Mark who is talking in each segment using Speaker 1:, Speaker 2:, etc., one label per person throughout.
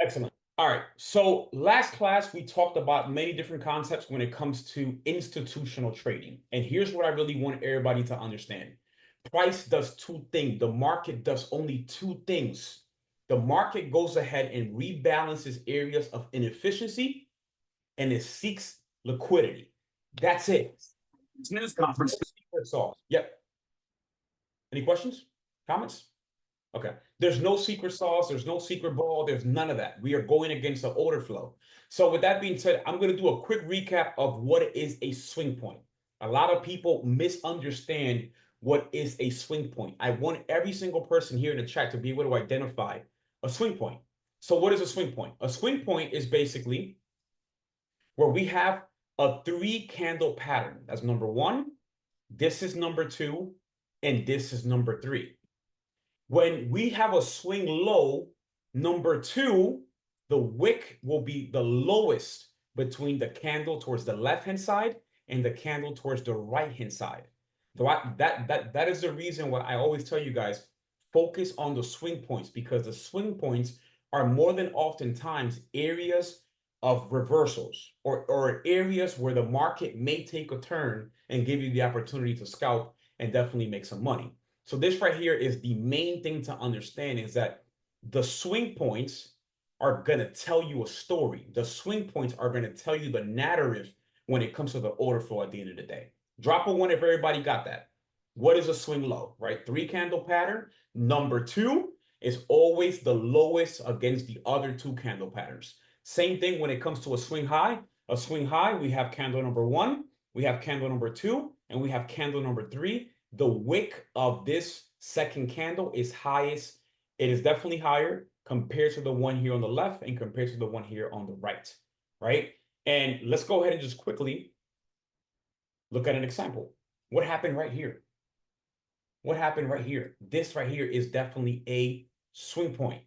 Speaker 1: Excellent. All right. So last class, we talked about many different concepts when it comes to institutional trading. And here's what I really want everybody to understand. Price does two things. The market does only two things. The market goes ahead and rebalances areas of inefficiency and it seeks liquidity. That's it.
Speaker 2: News conference.
Speaker 1: Secret sauce. Yep. Any questions? Comments? Okay. There's no secret sauce. There's no secret ball. There's none of that. We are going against the order flow. So with that being said, I'm going to do a quick recap of what is a swing point. A lot of people misunderstand what is a swing point. I want every single person here in the chat to be able to identify a swing point. So what is a swing point? A swing point is basically where we have a 3-candle pattern. That's number one. This is number two. And this is number three. When we have a swing low, number two, the wick will be the lowest between the candle towards the left-hand side and the candle towards the right-hand side. That is the reason why I always tell you guys, focus on the swing points, because the swing points are more than oftentimes areas of reversals or areas where the market may take a turn and give you the opportunity to scalp and definitely make some money. So this right here is the main thing to understand, is that the swing points are going to tell you a story. The swing points are going to tell you the narrative when it comes to the order flow at the end of the day. Drop a one if everybody got that. What is a swing low, right? 3-candle pattern. Number two is always the lowest against the other 2-candle patterns. Same thing when it comes to a swing high. A swing high, we have candle number one, we have candle number two, and we have candle number three. The wick of this second candle is highest. It is definitely higher compared to the one here on the left and compared to the one here on the right, right? And let's go ahead and just quickly look at an example. What happened right here? What happened right here? This right here is definitely a swing point,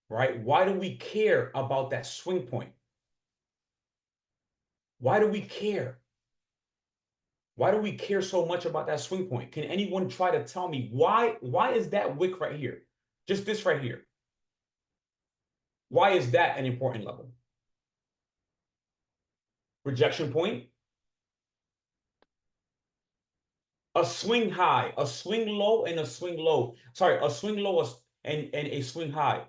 Speaker 1: right? Why do we care about that swing point? Why do we care? Why do we care so much about that swing point? Can anyone try to tell me why is that wick right here? Just this right here. Why is that an important level? Rejection point. A swing high, a swing low, and a swing low. Sorry, a swing low and a swing high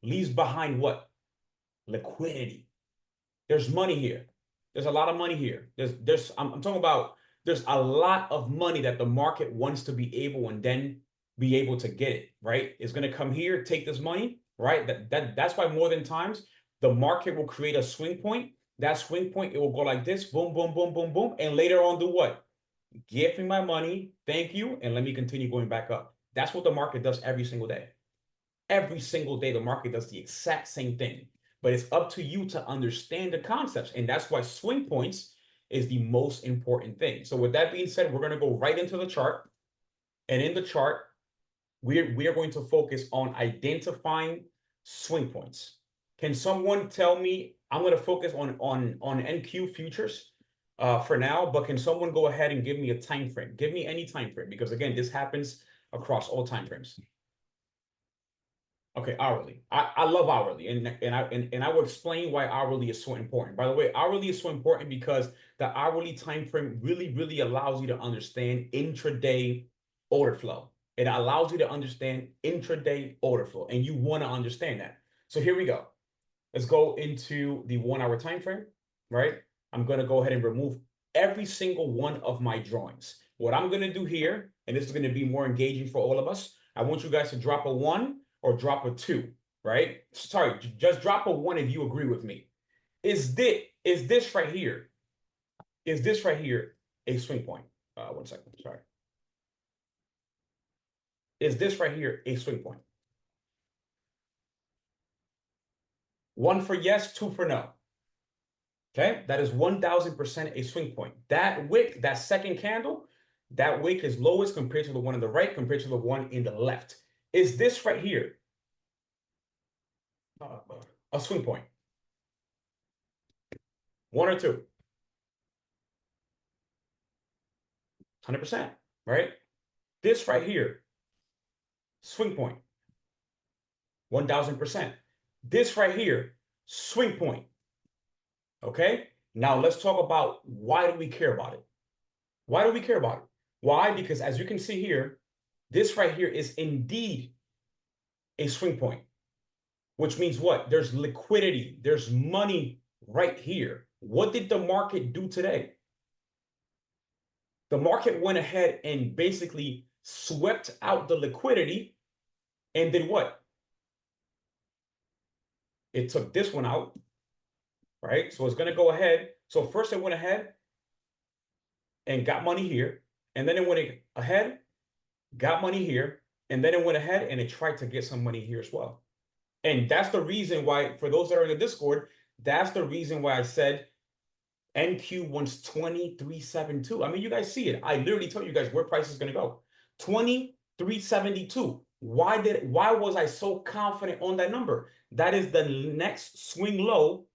Speaker 1: leaves behind what? Liquidity. There's money here. There's a lot of money here. I'm talking about, there's a lot of money that the market wants to be able and then be able to get it, right? It's going to come here, take this money, right? That's why more than times the market will create a swing point. That swing point, it will go like this, boom, boom, boom, boom, boom, and later on do what? Give me my money, thank you, and let me continue going back up. That's what the market does every single day. Every single day, the market does the exact same thing. But it's up to you to understand the concepts. And that's why swing points is the most important thing. So with that being said, we're going to go right into the chart. And in the chart, we are going to focus on identifying swing points. Can someone tell me, I'm going to focus on NQ futures for now, but can someone go ahead and give me a time frame? Give me any time frame, because again, this happens across all time frames. Okay, hourly. I love hourly, and I will explain why hourly is so important. By the way, hourly is so important because the hourly time frame really allows you to understand intraday order flow. It allows you to understand intraday order flow, and you want to understand that. So here we go. Let's go into the 1-hour time frame, right? I'm going to go ahead and remove every single one of my drawings. What I'm going to do here, and this is going to be more engaging for all of us, I want you guys to drop a 1 or drop a 2, right? Sorry, just drop a 1 if you agree with me. Is this right here? Is this right here a swing point? 1 second, sorry. Is this right here a swing point? 1 for yes, 2 for no. Okay, that is 1000% a swing point. That wick, that second candle, that wick is lowest compared to the one on the right, compared to the one in the left. Is this right here a swing point? 1 or 2? 100%, right? This right here, swing point, 1000%. This right here, swing point. Okay, now let's talk about why do we care about it? Why do we care about it? Why? Because as you can see here, this right here is indeed a swing point, which means what? There's liquidity, there's money right here. What did the market do today? The market went ahead and basically swept out the liquidity and did what? It took this one out, right? So it's going to go ahead. So first it went ahead and got money here. And then it went ahead, got money here. And then it went ahead and it tried to get some money here as well. And that's the reason why, for those that are in the Discord, that's the reason why I said NQ wants 2372. I mean, you guys see it. I literally tell you guys where price is going to go. 2372. Why was I so confident on that number? That is the next swing low.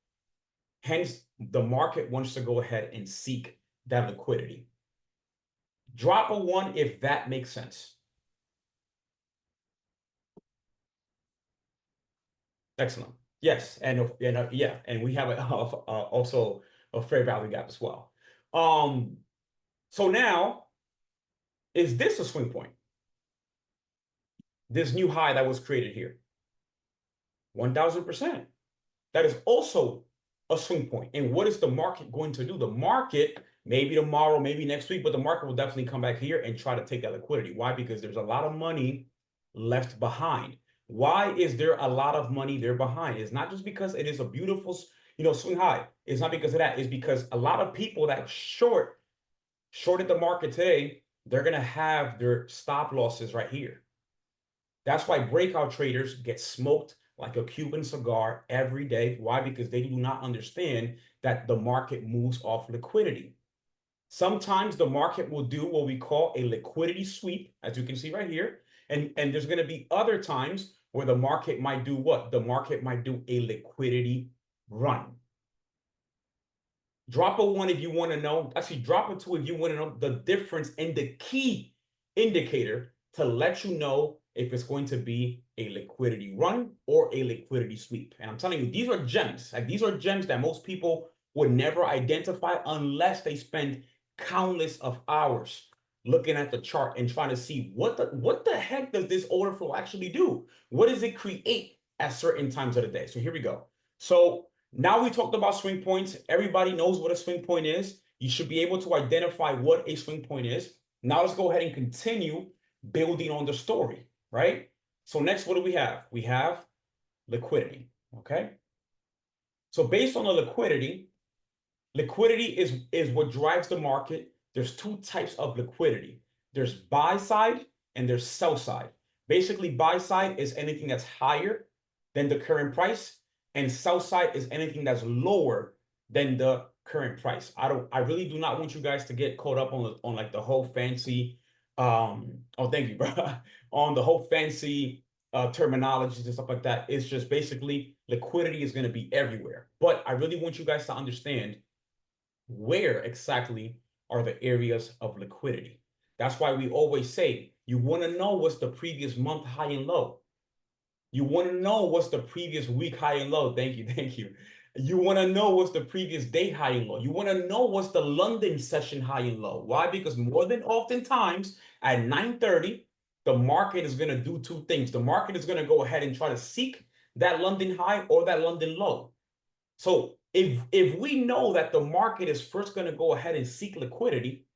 Speaker 1: Hence, the market wants to go ahead and seek that liquidity. Drop a 1 if that makes sense. Excellent. Yes, and yeah, and we have also a fair value gap as well. So now, is this a swing point? This new high that was created here, 1000%. That is also a swing point. And what is the market going to do? The market, maybe tomorrow, maybe next week, but the market will definitely come back here and try to take that liquidity. Why? Because there's a lot of money left behind. Why is there a lot of money there behind? It's not just because it is a beautiful, swing high. It's not because of that. It's because a lot of people that shorted the market today, they're going to have their stop losses right here. That's why breakout traders get smoked like a Cuban cigar every day. Why? Because they do not understand that the market moves off liquidity. Sometimes the market will do what we call a liquidity sweep, as you can see right here. And there's going to be other times where the market might do what? The market might do a liquidity run. Drop a 1 if you want to know. Actually, drop a 2 if you want to know the difference and the key indicator to let you know if it's going to be a liquidity run or a liquidity sweep. And I'm telling you, these are gems. Like, these are gems that most people would never identify unless they spend countless of hours looking at the chart and trying to see what the heck does this order flow actually do? What does it create at certain times of the day? So here we go. So now we talked about swing points. Everybody knows what a swing point is. You should be able to identify what a swing point is. Now let's go ahead and continue building on the story, right? So next, what do we have? We have liquidity, okay? So based on the liquidity is what drives the market. There's two types of liquidity. There's buy side and there's sell side. Basically, buy side is anything that's higher than the current price, and sell side is anything that's lower than the current price. I really do not want you guys to get caught up on like the whole fancy oh, thank you, bro. On the whole fancy terminologies and stuff like that. It's just basically liquidity is going to be everywhere. But I really want you guys to understand where exactly are the areas of liquidity. That's why we always say you want to know what's the previous month high and low. You want to know what's the previous week high and low. Thank you, thank you. You want to know what's the previous day high and low. You want to know what's the London session high and low. Why? Because more than oftentimes at 9:30, the market is going to do two things. The market is going to go ahead and try to seek that London high or that London low. So if we know that the market is first going to go ahead and seek liquidity,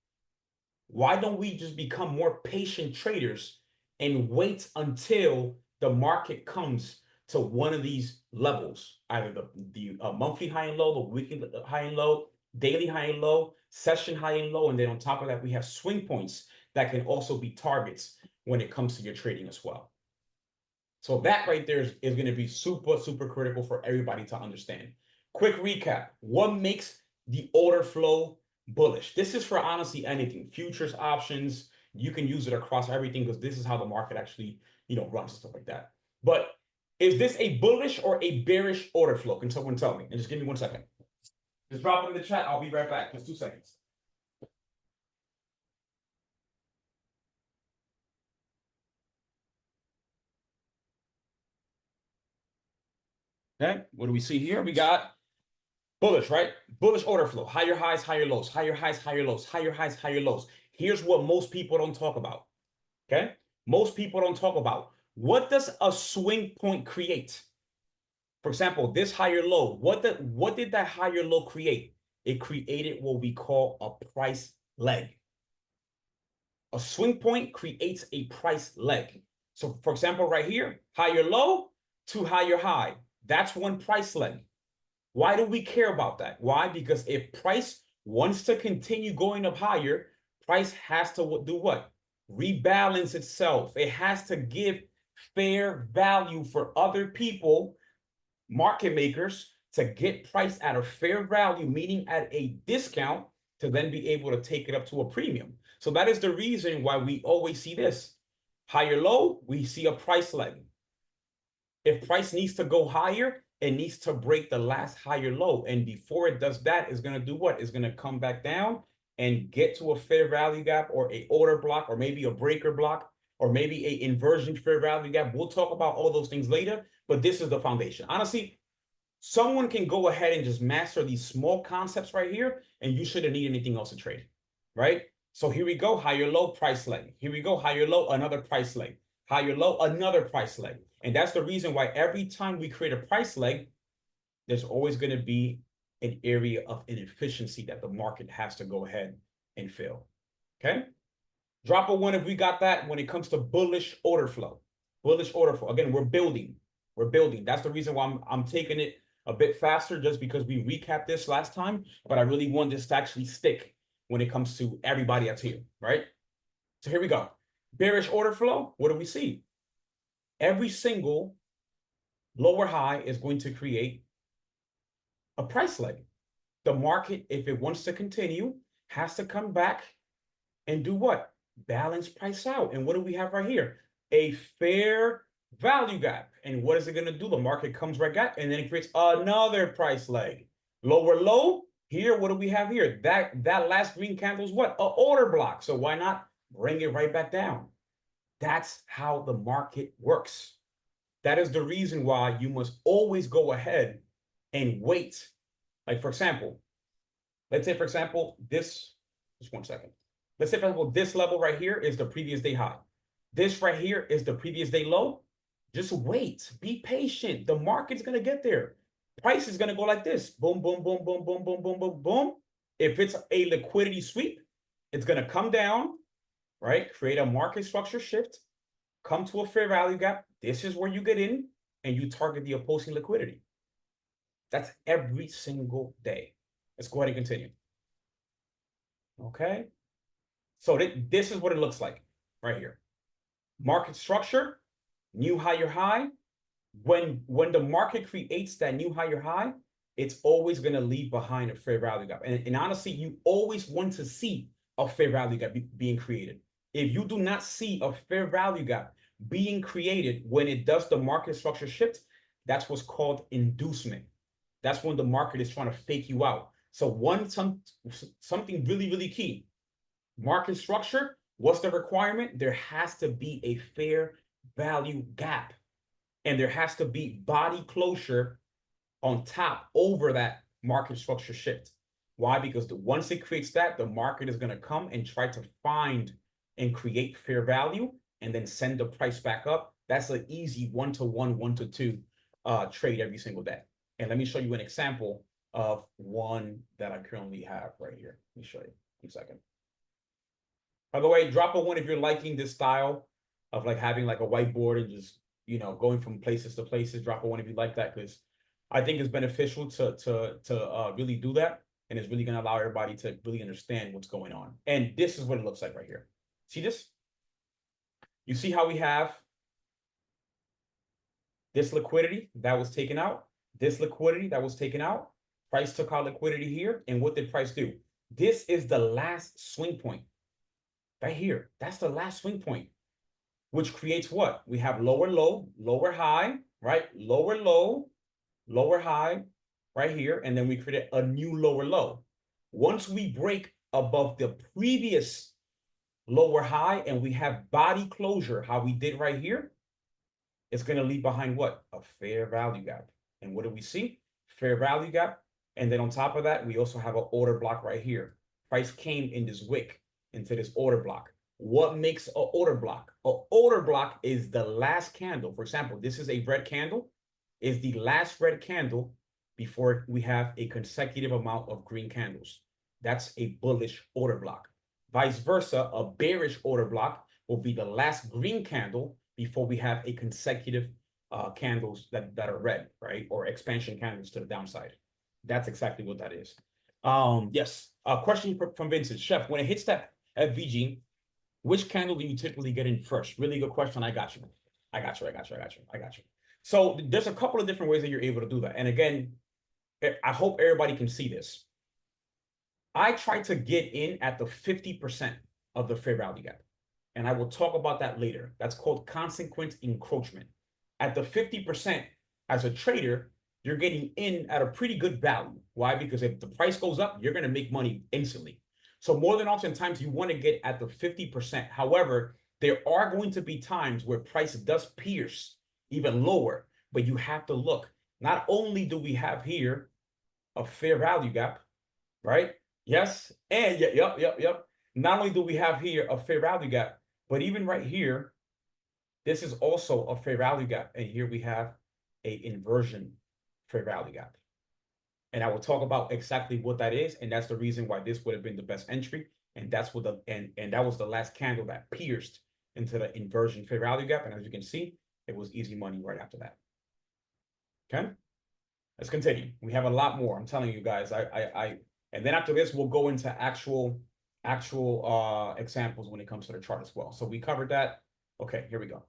Speaker 1: why don't we just become more patient traders and wait until the market comes to one of these levels, either the monthly high and low, the weekly high and low, daily high and low, session high and low, and then on top of that, we have swing points that can also be targets when it comes to your trading as well. So that right there is going to be super, super critical for everybody to understand. Quick recap. What makes the order flow bullish? This is for honestly anything. Futures, options, you can use it across everything because this is how the market actually, runs and stuff like that. But is this a bullish or a bearish order flow? Can someone tell me? And just give me 1 second. Just drop it in the chat. I'll be right back. Just 2 seconds. Okay, what do we see here? We got bullish, right? Bullish order flow, higher highs, higher lows, higher highs, higher lows, higher highs, higher lows. Here's what most people don't talk about. Okay, most people don't talk about. What does a swing point create? For example, this higher low, what did that higher low create? It created what we call a price leg. A swing point creates a price leg. So for example, right here, higher low to higher high. That's one price leg. Why do we care about that? Why? Because if price wants to continue going up higher, price has to do what? Rebalance itself. It has to give fair value for other people, market makers, to get price at a fair value, meaning at a discount, to then be able to take it up to a premium. So that is the reason why we always see this. Higher low, we see a price leg. If price needs to go higher, it needs to break the last higher low. And before it does that, it's going to do what? It's going to come back down and get to a fair value gap or a order block or maybe a breaker block or maybe a inversion fair value gap. We'll talk about all those things later, but this is the foundation. Honestly, someone can go ahead and just master these small concepts right here, and you shouldn't need anything else to trade, right? So here we go, higher low, price leg. Here we go, higher low, another price leg. Higher low, another price leg. And that's the reason why every time we create a price leg, there's always going to be an area of inefficiency that the market has to go ahead and fill. Okay? Drop a one if we got that when it comes to bullish order flow. Bullish order flow. Again, we're building. We're building. That's the reason why I'm taking it a bit faster, just because we recapped this last time, but I really want this to actually stick when it comes to everybody that's here, right? So here we go. Bearish order flow. What do we see? Every single lower high is going to create a price leg. The market, if it wants to continue, has to come back and do what? Balance price out. And what do we have right here? A fair value gap. And what is it going to do? The market comes right back and then it creates another price leg. Lower low. Here, what do we have here? That last green candle is what? An order block. So why not bring it right back down? That's how the market works. That is the reason why you must always go ahead and wait. Like, for example, let's say, for example, just 1 second. Let's say, for example, this level right here is the previous day high. This right here is the previous day low. Just wait. Be patient. The market's going to get there. Price is going to go like this. Boom, boom, boom, boom, boom, boom, boom, boom, boom. If it's a liquidity sweep, it's going to come down, right? Create a market structure shift, come to a fair value gap. This is where you get in and you target the opposing liquidity. That's every single day. Let's go ahead and continue. Okay. So this is what it looks like right here. Market structure, new higher high. When the market creates that new higher high, it's always going to leave behind a fair value gap. And honestly, you always want to see a fair value gap being created. If you do not see a fair value gap being created when it does the market structure shift, that's what's called inducement. That's when the market is trying to fake you out. So something really, really key. Market structure, what's the requirement? There has to be a fair value gap. And there has to be body closure on top over that market structure shift. Why? Because once it creates that, the market is going to come and try to find and create fair value and then send the price back up. That's an easy 1-to-1, 1-to-2 trade every single day. And let me show you an example of one that I currently have right here. Let me show you. 1 second. By the way, drop a one if you're liking this style of like having like a whiteboard and just, you know, going from places to places. Drop a one if you like that, because I think it's beneficial to really do that. And it's really going to allow everybody to really understand what's going on. And this is what it looks like right here. See this? You see how we have this liquidity that was taken out, this liquidity that was taken out. Price took out liquidity here. And what did price do? This is the last swing point right here. That's the last swing point, which creates what? We have lower low, lower high, right? Lower low, lower high right here. And then we create a new lower low. Once we break above the previous lower high and we have body closure, how we did right here, it's going to leave behind what? A fair value gap. And what do we see? Fair value gap. And then on top of that, we also have an order block right here. Price came in this wick into this order block. What makes an order block? An order block is the last candle. For example, this is a red candle, is the last red candle before we have a consecutive amount of green candles. That's a bullish order block. Vice versa, a bearish order block will be the last green candle before we have a consecutive candles that are red, right? Or expansion candles to the downside. That's exactly what that is. Yes. A question from Vincent. Chef, when it hits that FVG, which candle do you typically get in first? Really good question. I got you. So there's a couple of different ways that you're able to do that. And again, I hope everybody can see this. I try to get in at the 50% of the fair value gap. And I will talk about that later. That's called consequent encroachment. At the 50%, as a trader, you're getting in at a pretty good value. Why? Because if the price goes up, you're going to make money instantly. So more than oftentimes, you want to get at the 50%. However, there are going to be times where price does pierce even lower, but you have to look. Not only do we have here a fair value gap, right? Yes, and yep. Not only do we have here a fair value gap, but even right here, this is also a fair value gap. And here we have a inversion fair value gap. And I will talk about exactly what that is. And that's the reason why this would have been the best entry. And that's what and that was the last candle that pierced into the inversion fair value gap. And as you can see, it was easy money right after that. Okay, let's continue. We have a lot more. I'm telling you guys, and then after this, we'll go into actual examples when it comes to the chart as well. So we covered that. Okay, here we go.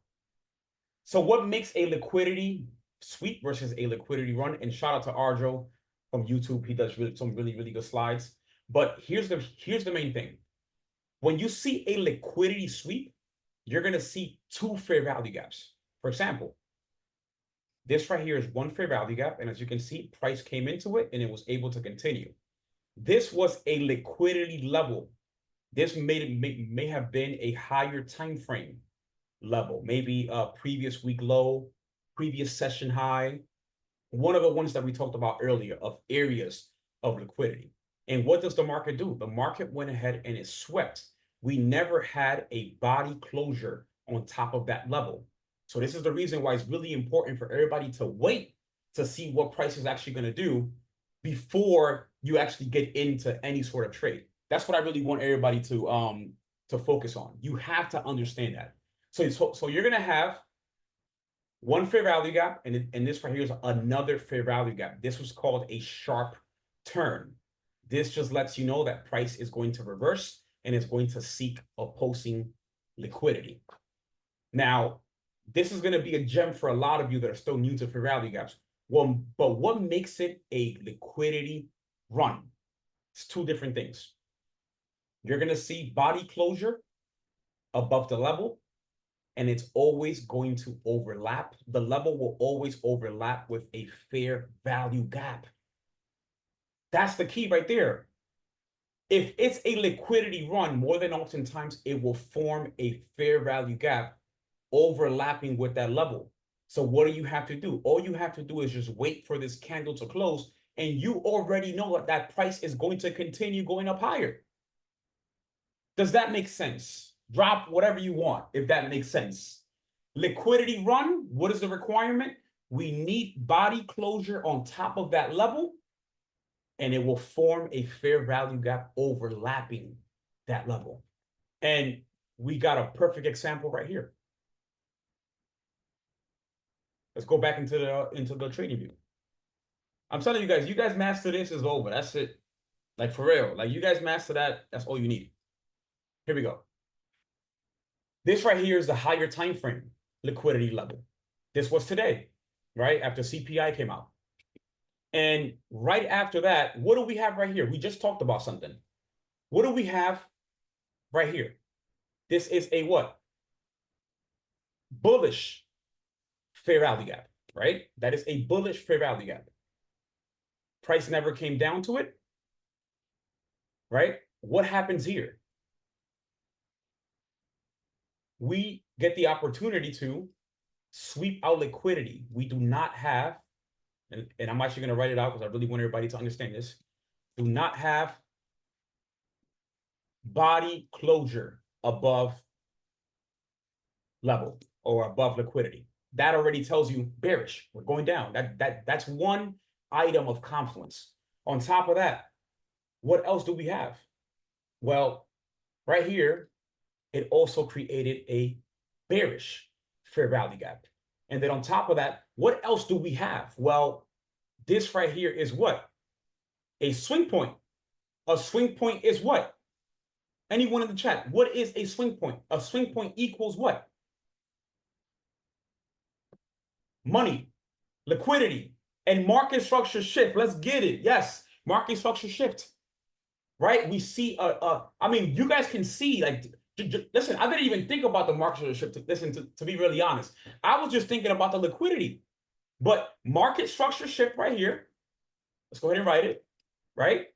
Speaker 1: So what makes a liquidity sweep versus a liquidity run? And shout out to Arjo from YouTube. He does some really good slides. But here's the main thing. When you see a liquidity sweep, you're going to see two fair value gaps. For example, this right here is one fair value gap. And as you can see, price came into it and it was able to continue. This was a liquidity level. This may have been a higher time frame level, maybe a previous week low, previous session high, one of the ones that we talked about earlier of areas of liquidity. And what does the market do? The market went ahead and it swept. We never had a body closure on top of that level. So this is the reason why it's really important for everybody to wait to see what price is actually going to do before you actually get into any sort of trade. That's what I really want everybody to focus on. You have to understand that. So you're going to have one fair value gap, and this right here is another fair value gap. This was called a sharp turn. This just lets you know that price is going to reverse and it's going to seek opposing liquidity. Now, this is going to be a gem for a lot of you that are still new to fair value gaps. Well, but what makes it a liquidity run? It's two different things. You're going to see body closure above the level, and it's always going to overlap. The level will always overlap with a fair value gap. That's the key right there. If it's a liquidity run, more than oftentimes it will form a fair value gap overlapping with that level. So what do you have to do? All you have to do is just wait for this candle to close, and you already know that that price is going to continue going up higher. Does that make sense? Drop whatever you want, if that makes sense. Liquidity run, what is the requirement? We need body closure on top of that level, and it will form a fair value gap overlapping that level. And we got a perfect example right here. Let's go back into the trading view. I'm telling you guys master this, is over. That's it. Like, for real. Like, you guys master that, that's all you need. Here we go. This right here is the higher time frame liquidity level. This was today, right? After CPI came out. And right after that, what do we have right here? We just talked about something. What do we have right here? This is a what? Bullish fair value gap, right? That is a bullish fair value gap. Price never came down to it, right? What happens here? We get the opportunity to sweep out liquidity. We do not have and I'm actually going to write it out because I really want everybody to understand this. Do not have body closure above level or above liquidity. That already tells you bearish. We're going down. That's one item of confluence. On top of that, what else do we have? Well, right here, it also created a bearish fair value gap. And then on top of that, what else do we have? Well, this right here is what? A swing point. A swing point is what? Anyone in the chat, what is a swing point? A swing point equals what? Money, liquidity, and market structure shift. Let's get it. Yes, market structure shift. Right? We see I mean, you guys can see, like, listen, I didn't even think about the market structure shift. Listen, to be really honest, I was just thinking about the liquidity. But market structure shift right here. Let's go ahead and write it, right?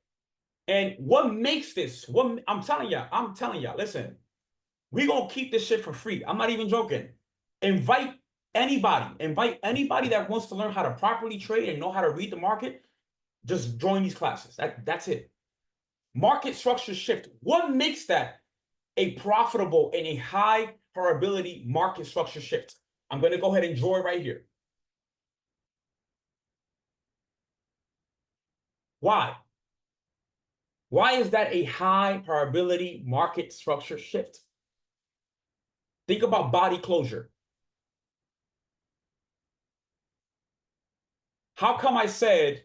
Speaker 1: And what makes this? What I'm telling y'all, listen, we're gonna keep this shit for free. I'm not even joking. Invite anybody that wants to learn how to properly trade and know how to read the market. Just join these classes. That's it. Market structure shift. What makes that a profitable and a high probability market structure shift? I'm going to go ahead and draw it right here. Why? Why is that a high probability market structure shift? Think about body closure. How come I said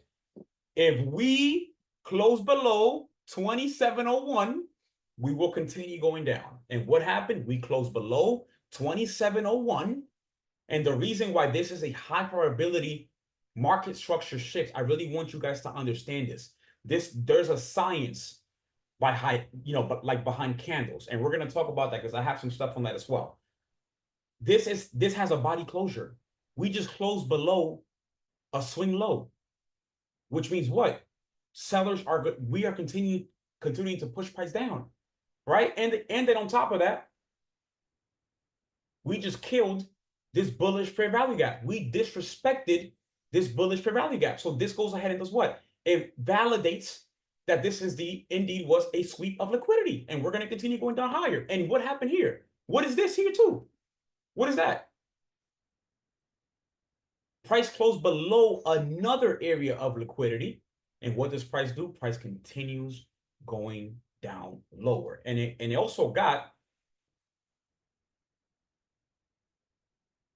Speaker 1: if we close below 2701, we will continue going down? And what happened? We closed below 2701. And the reason why this is a high probability market structure shift, I really want you guys to understand this. There's a science but like behind candles. And we're going to talk about that because I have some stuff on that as well. This has a body closure. We just closed below a swing low, which means what? Sellers are good. We are continuing to push price down, right? And then on top of that, we just killed this bullish fair value gap. We disrespected this bullish fair value gap. So this goes ahead and does what? It validates that this is indeed was a sweep of liquidity, and we're going to continue going down higher. And what happened here? What is this here too? What is that? Price closed below another area of liquidity. And what does price do? Price continues going down lower. And it also got,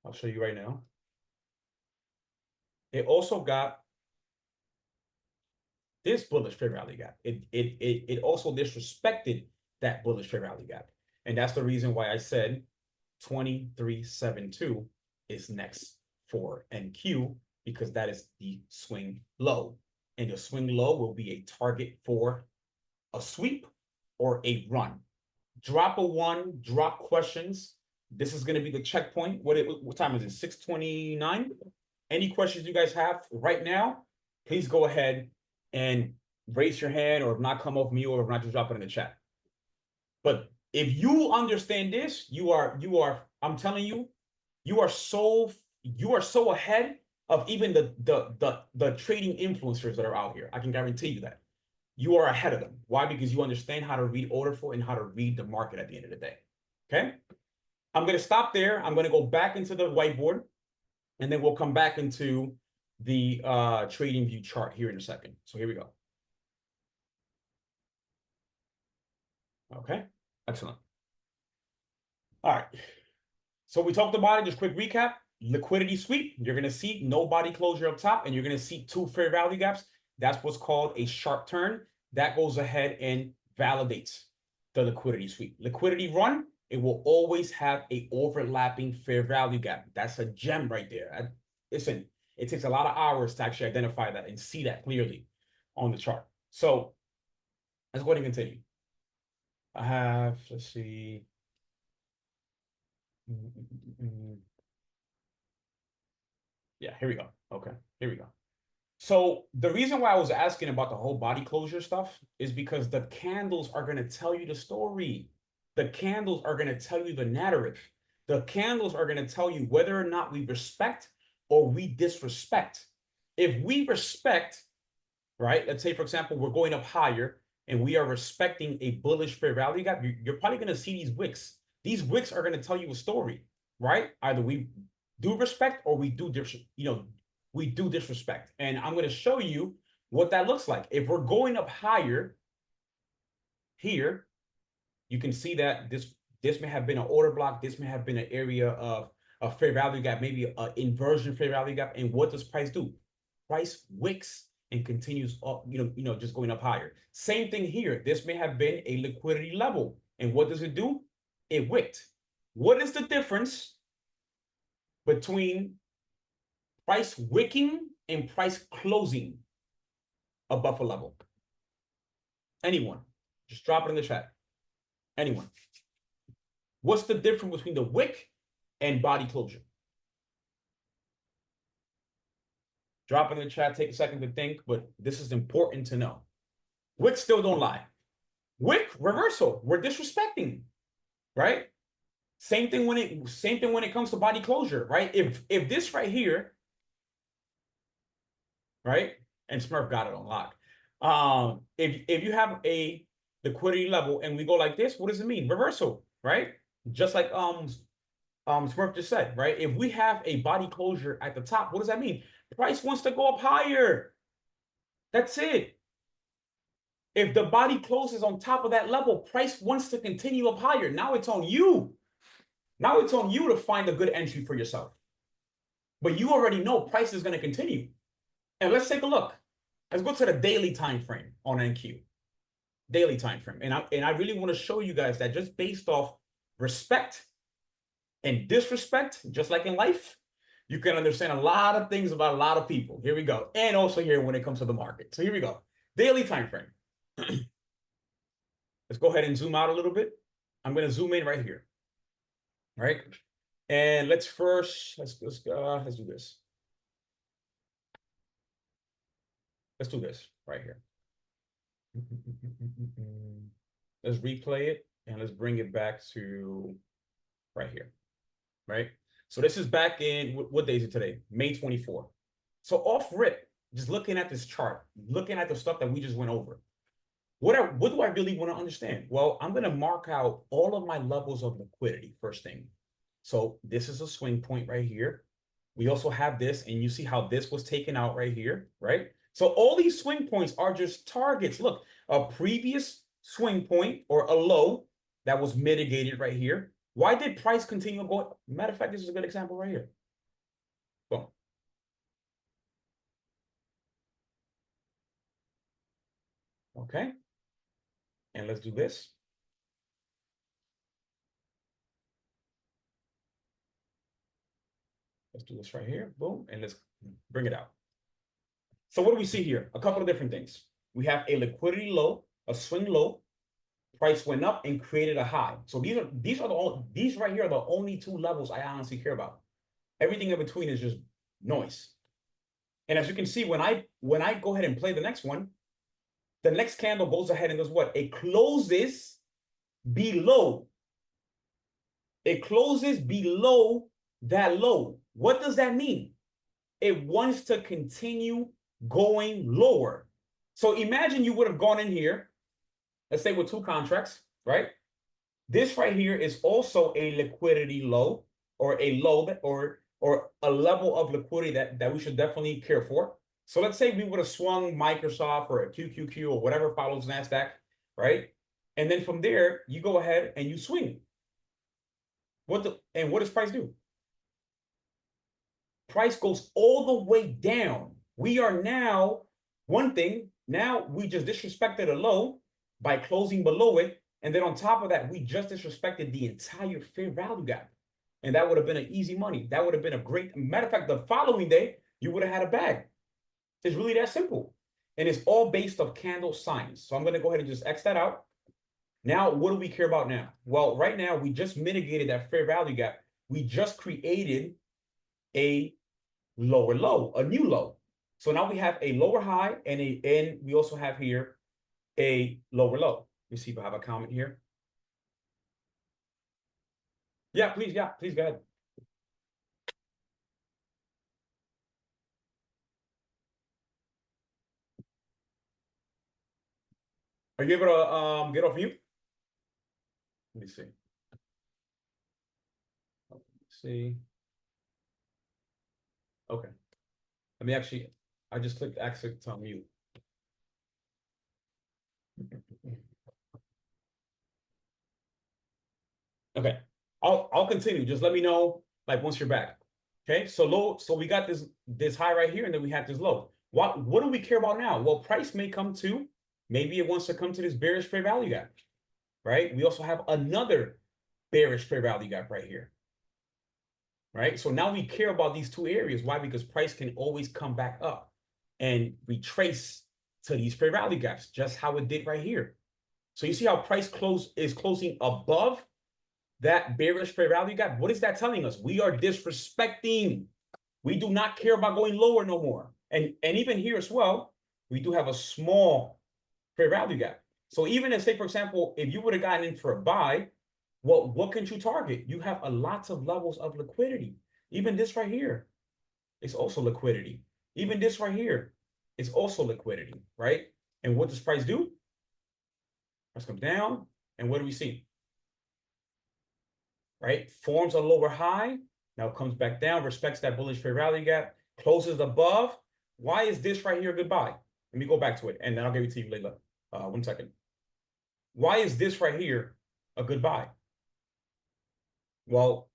Speaker 1: I'll show you right now. It also got this bullish fair value gap. It also disrespected that bullish fair value gap. And that's the reason why I said 2372 is next for NQ, because that is the swing low. And the swing low will be a target for a sweep or a run. Drop a one, drop questions. This is going to be the checkpoint. What time is it? 6:29. Any questions you guys have right now, please go ahead and raise your hand, or if not, come off mute, or if not, just drop it in the chat. But if you understand this, you are, I'm telling you, you are so ahead of even the trading influencers that are out here. I can guarantee you that. You are ahead of them. Why? Because you understand how to read order flow and how to read the market at the end of the day. Okay? I'm going to stop there. I'm going to go back into the whiteboard, and then we'll come back into the trading view chart here in a second. So here we go. Okay, excellent. All right. So we talked about it. Just quick recap. Liquidity sweep. You're going to see no body closure up top, and you're going to see two fair value gaps. That's what's called a sharp turn. That goes ahead and validates the liquidity sweep. Liquidity run, it will always have a overlapping fair value gap. That's a gem right there. Listen, it takes a lot of hours to actually identify that and see that clearly on the chart. So let's go ahead and continue. I have, let's see. Yeah, here we go. Okay, here we go. So the reason why I was asking about the whole body closure stuff is because the candles are going to tell you the story. The candles are going to tell you the narrative. The candles are going to tell you whether or not we respect or we disrespect if we respect, right? Let's say, for example, we're going up higher and we are respecting a bullish fair value gap, you're probably going to see these wicks. These wicks are going to tell you a story, right? Either we do respect or we do, we do disrespect. And I'm going to show you what that looks like. If we're going up higher here, you can see that this may have been an order block. This may have been an area of a fair value gap, maybe an inversion fair value gap. And what does price do? Price wicks and continues up, just going up higher. Same thing here. This may have been a liquidity level. And what does it do? It wicked. What is the difference between price wicking and price closing above a level? Anyone? Just drop it in the chat. Anyone? What's the difference between the wick and body closure? Drop it in the chat. Take a second to think, but this is important to know. Wick still don't lie. Wick reversal. We're disrespecting, right? Same thing when it comes to body closure, right? If this right here, right? And Smurf got it on lock. If you have a liquidity level and we go like this, what does it mean? Reversal, right? Just like Smurf just said, right? If we have a body closure at the top, what does that mean? Price wants to go up higher. That's it. If the body closes on top of that level, price wants to continue up higher. Now it's on you. Now it's on you to find a good entry for yourself. But you already know price is going to continue. And let's take a look. Let's go to the daily time frame on NQ. Daily time frame. And I really want to show you guys that just based off respect and disrespect, just like in life, you can understand a lot of things about a lot of people. Here we go. And also here when it comes to the market. So here we go. Daily time frame. Let's go ahead and zoom out a little bit. I'm going to zoom in right here. Right? And let's do this. Let's do this right here. Let's replay it and let's bring it back to right here. Right? So this is back in, what day is it today? May 24. So off rip, just looking at this chart, looking at the stuff that we just went over, what do I really want to understand? Well, I'm going to mark out all of my levels of liquidity first thing. So this is a swing point right here. We also have this, and you see how this was taken out right here, right? So all these swing points are just targets. Look, a previous swing point or a low that was mitigated right here. Why did price continue going? Matter of fact, this is a good example right here. Boom. Okay. And let's do this. Let's do this right here. Boom. And let's bring it out. So what do we see here? A couple of different things. We have a liquidity low, a swing low. Price went up and created a high. So these right here are the only two levels I honestly care about. Everything in between is just noise. And as you can see, when I go ahead and play the next one, the next candle goes ahead and does what? It closes below. It closes below that low. What does that mean? It wants to continue going lower. So imagine you would have gone in here, let's say with two contracts, right? This right here is also a liquidity low or a low or a level of liquidity that we should definitely care for. So let's say we would have swung Microsoft or a QQQ or whatever follows NASDAQ, right? And then from there, you go ahead and you swing. What does price do? Price goes all the way down. We are now, one thing, now we just disrespected a low by closing below it. And then on top of that, we just disrespected the entire fair value gap. And that would have been an easy money. That would have been a great, matter of fact, the following day, you would have had a bag. It's really that simple. And it's all based off candle signs. So I'm going to go ahead and just X that out. Now, what do we care about now? Well, right now, we just mitigated that fair value gap. We just created a lower low, a new low. So now we have a lower high and we also have here a lower low. Let me see if I have a comment here. Yeah, please go ahead. Are you able to get off mute? Let me see. Let's see. Okay. Let me actually, I just clicked exit to mute. Okay. I'll continue. Just let me know like once you're back. Okay. So low, so we got this high right here, and then we have this low. What do we care about now? Well, price may come to, maybe it wants to come to this bearish fair value gap, right? We also have another bearish fair value gap right here. Right? So now we care about these two areas. Why? Because price can always come back up and retrace to these fair value gaps, just how it did right here. So you see how price is closing above that bearish fair value gap? What is that telling us? We are disrespecting. We do not care about going lower no more. And even here as well, we do have a small fair value gap. So even if, say, for example, if you would have gotten in for a buy, well, what can you target? You have a lots of levels of liquidity. Even this right here is also liquidity. Even this right here is also liquidity, right? And what does price do? Price comes down, and what do we see? Right? Forms a lower high, now comes back down, respects that bullish fair value gap, closes above. Why is this right here a good buy? Let me go back to it, and then I'll give it to you later. 1 second. Why is this right here a good buy? Well,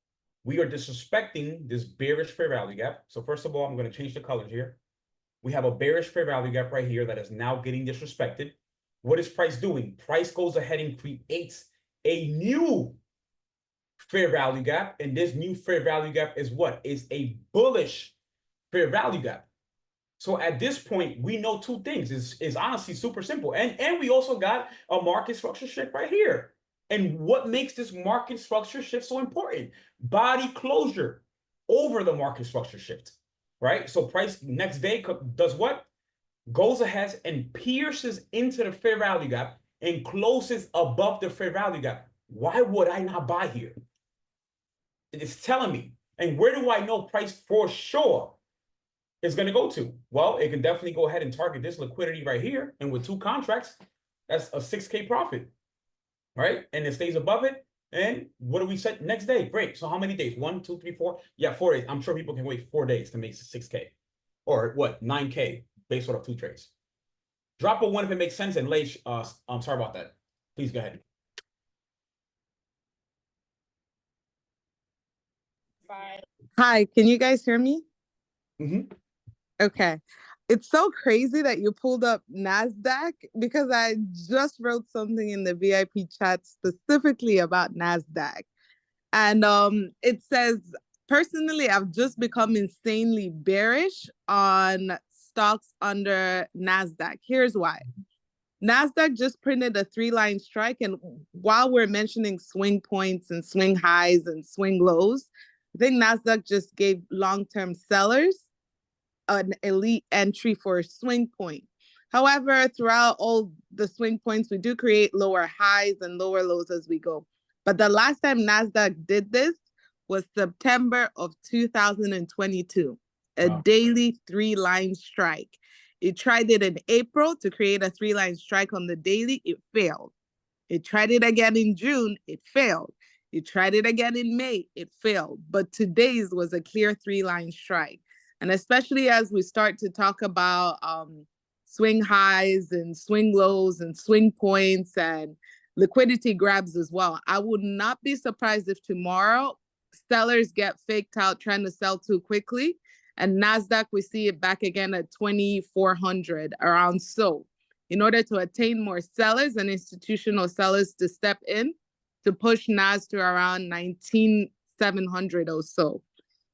Speaker 1: we are disrespecting this bearish fair value gap. So first of all, I'm going to change the colors here. We have a bearish fair value gap right here that is now getting disrespected. What is price doing? Price goes ahead and creates a new fair value gap. And this new fair value gap is what? Is a bullish fair value gap. So at this point, we know two things. It's honestly super simple. And we also got a market structure shift right here. And what makes this market structure shift so important? Body closure over the market structure shift, right? So price next day does what? Goes ahead and pierces into the fair value gap and closes above the fair value gap. Why would I not buy here? It's telling me. And where do I know price for sure is going to go to? Well, it can definitely go ahead and target this liquidity right here. And with 2 contracts, that's a 6K profit. Right? And it stays above it. And what do we set next day? Great. So how many days? 1, 2, 3, 4. Yeah, 4 days. I'm sure people can wait 4 days to make 6K. Or what? 9K based off 2 trades. Drop a 1 if it makes sense. And Leish, I'm sorry about that. Please go ahead.
Speaker 2: Hi, can you guys hear me?
Speaker 1: Mm-hmm.
Speaker 2: Okay. It's so crazy that you pulled up NASDAQ because I just wrote something in the VIP chat specifically about NASDAQ. And it says, personally, I've just become insanely bearish on stocks under NASDAQ. Here's why. NASDAQ just printed a 3-line strike. And while we're mentioning swing points and swing highs and swing lows, I think NASDAQ just gave long-term sellers an elite entry for a swing point. However, throughout all the swing points, we do create lower highs and lower lows as we go. But the last time NASDAQ did this was September of 2022, a daily 3-line strike. It tried it in April to create a 3-line strike on the daily. It failed. It tried it again in June. It failed. It tried it again in May. It failed. But today's was a clear 3-line strike. And especially as we start to talk about swing highs and swing lows and swing points and liquidity grabs as well, I would not be surprised if tomorrow sellers get faked out trying to sell too quickly. And NASDAQ, we see it back again at 2,400 around so. In order to attain more sellers and institutional sellers to step in to push NAS to around 19,700 or so.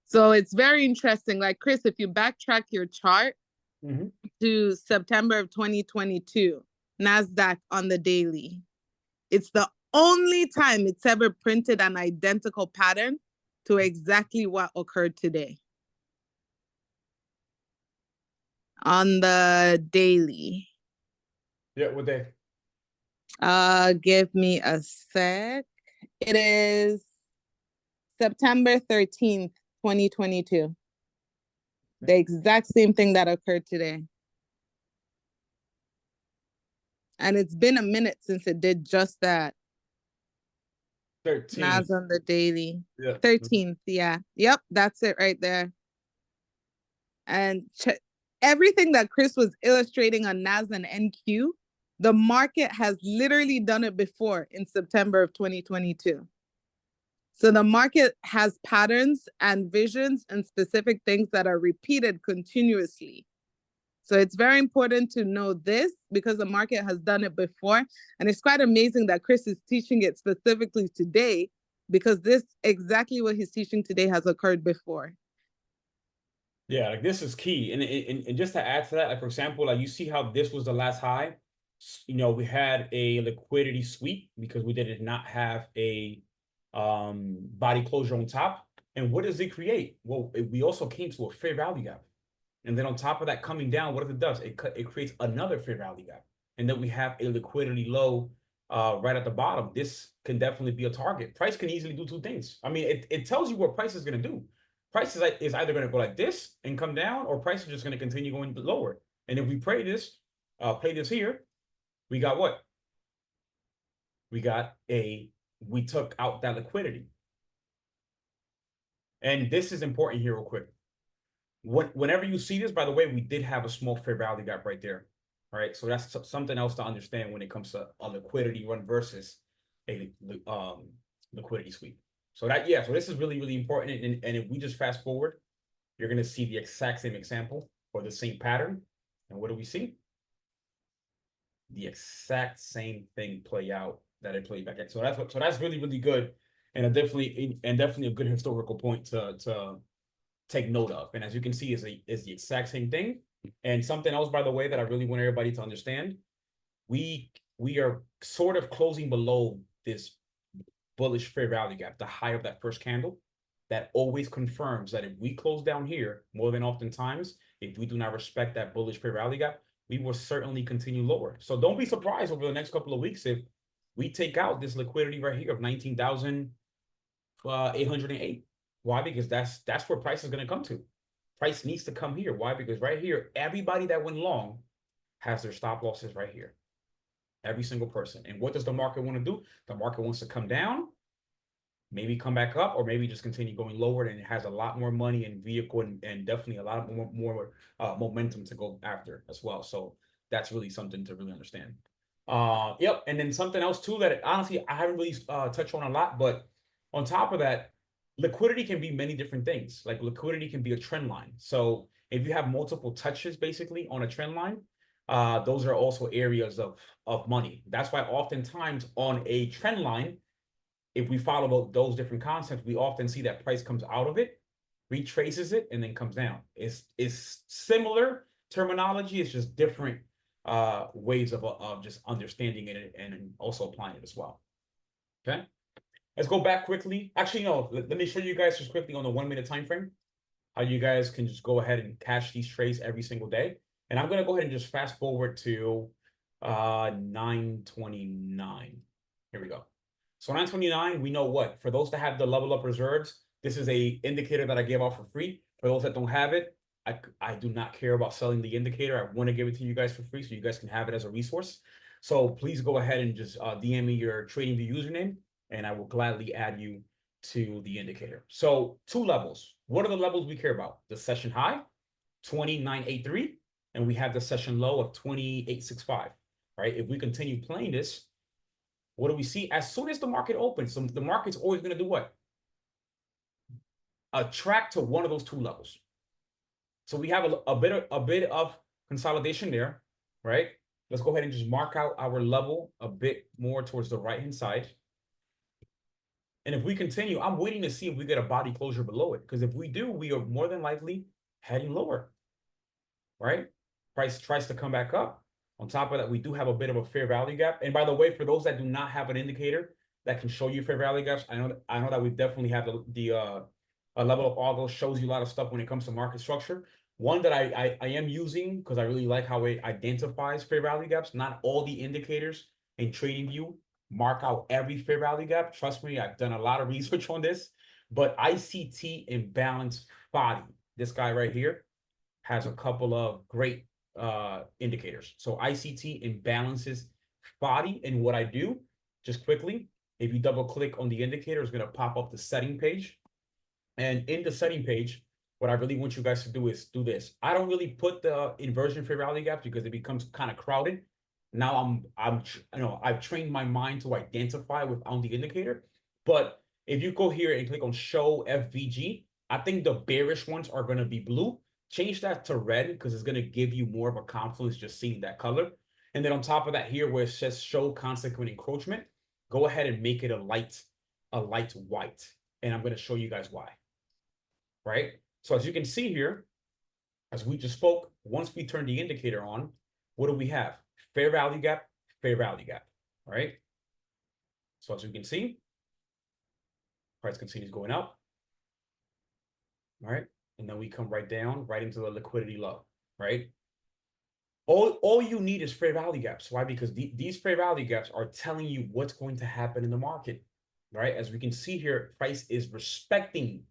Speaker 2: So it's very interesting. Like, Chris, if you backtrack your chart to September of 2022, NASDAQ on the daily, it's the only time it's ever printed an identical pattern to exactly what occurred today. On the daily.
Speaker 1: Yeah, what day?
Speaker 2: Give me a sec. It is September 13th, 2022. The exact same thing that occurred today. And it's been a minute since it did just that.
Speaker 1: 13.
Speaker 2: Nas on the daily.
Speaker 1: Yeah.
Speaker 2: 13th, yeah. Yep, that's it right there. And everything that Chris was illustrating on NAS and NQ, the market has literally done it before in September of 2022. So the market has patterns and visions and specific things that are repeated continuously. So it's very important to know this because the market has done it before. And it's quite amazing that Chris is teaching it specifically today because this exactly what he's teaching today has occurred before.
Speaker 1: Yeah, like this is key. And just to add to that, like for example, like you see how this was the last high. You know, we had a liquidity sweep because we did not have a body closure on top. And what does it create? Well, we also came to a fair value gap. And then on top of that coming down, what it does? It creates another fair value gap. And then we have a liquidity low right at the bottom. This can definitely be a target. Price can easily do two things. I mean, it tells you what price is going to do. Price is either going to go like this and come down, or price is just going to continue going lower. And if we play this here, we got what? We took out that liquidity. And this is important here real quick. Whenever you see this, by the way, we did have a small fair value gap right there. All right. So that's something else to understand when it comes to a liquidity run versus a liquidity sweep. So so this is really, really important. And if we just fast forward, you're going to see the exact same example or the same pattern. And what do we see? The exact same thing play out that it played back at. So that's really, really good. And definitely a good historical point to take note of. And as you can see, is the exact same thing. And something else, by the way, that I really want everybody to understand, we are sort of closing below this bullish fair value gap, the high of that first candle. That always confirms that if we close down here, more than oftentimes, if we do not respect that bullish fair value gap, we will certainly continue lower. So don't be surprised over the next couple of weeks if we take out this liquidity right here of 19,808. Why? Because that's where price is going to come to. Price needs to come here. Why? Because right here, everybody that went long has their stop losses right here. Every single person. And what does the market want to do? The market wants to come down, maybe come back up, or maybe just continue going lower. And it has a lot more money and vehicle and definitely a lot more momentum to go after as well. So that's really something to really understand. Yep. And then something else too that honestly I haven't really touched on a lot, but on top of that, liquidity can be many different things. Like liquidity can be a trend line. So if you have multiple touches basically on a trend line, those are also areas of money. That's why oftentimes on a trend line, if we follow those different concepts, we often see that price comes out of it, retraces it, and then comes down. It's similar terminology. It's just different ways of just understanding it and also applying it as well. Okay. Let's go back quickly. Actually, no, let me show you guys just quickly on the 1 minute time frame how you guys can just go ahead and cash these trades every single day. And I'm going to go ahead and just fast forward to 9:29. Here we go. So 9:29, we know what? For those that have the level up reserves, this is a indicator that I gave out for free. For those that don't have it, I do not care about selling the indicator. I want to give it to you guys for free so you guys can have it as a resource. So please go ahead and just DM me your TradingView username, and I will gladly add you to the indicator. So 2 levels. What are the levels we care about? The session high, 29.83, and we have the session low of 28.65. Right? If we continue playing this, what do we see? As soon as the market opens, the market's always going to do what? Attract to one of those 2 levels. So we have a bit of consolidation there, right? Let's go ahead and just mark out our level a bit more towards the right-hand side. And if we continue, I'm waiting to see if we get a body closure below it. Because if we do, we are more than likely heading lower, right? Price tries to come back up. On top of that, we do have a bit of a fair value gap. And by the way, for those that do not have an indicator that can show you fair value gaps, I know that we definitely have the level of algo shows you a lot of stuff when it comes to market structure. One that I am using because I really like how it identifies fair value gaps. Not all the indicators in TradingView mark out every fair value gap. Trust me, I've done a lot of research on this. But ICT imbalance body, this guy right here, has a couple of great indicators. So ICT imbalances body. And what I do, just quickly, if you double click on the indicator, it's going to pop up the setting page. And in the setting page, what I really want you guys to do is do this. I don't really put the inversion fair value gaps because it becomes kind of crowded. Now I've trained my mind to identify on the indicator. But if you go here and click on show FVG, I think the bearish ones are going to be blue. Change that to red because it's going to give you more of a confluence just seeing that color. And then on top of that here where it says show consequent encroachment, go ahead and make it a light white. And I'm going to show you guys why. Right? So as you can see here, as we just spoke, once we turn the indicator on, what do we have? Fair value gap, right? So as you can see, price continues going up, all right? And then we come right down, right into the liquidity low, right? All you need is fair value gaps. Why? Because these fair value gaps are telling you what's going to happen in the market, right? As we can see here, price is respecting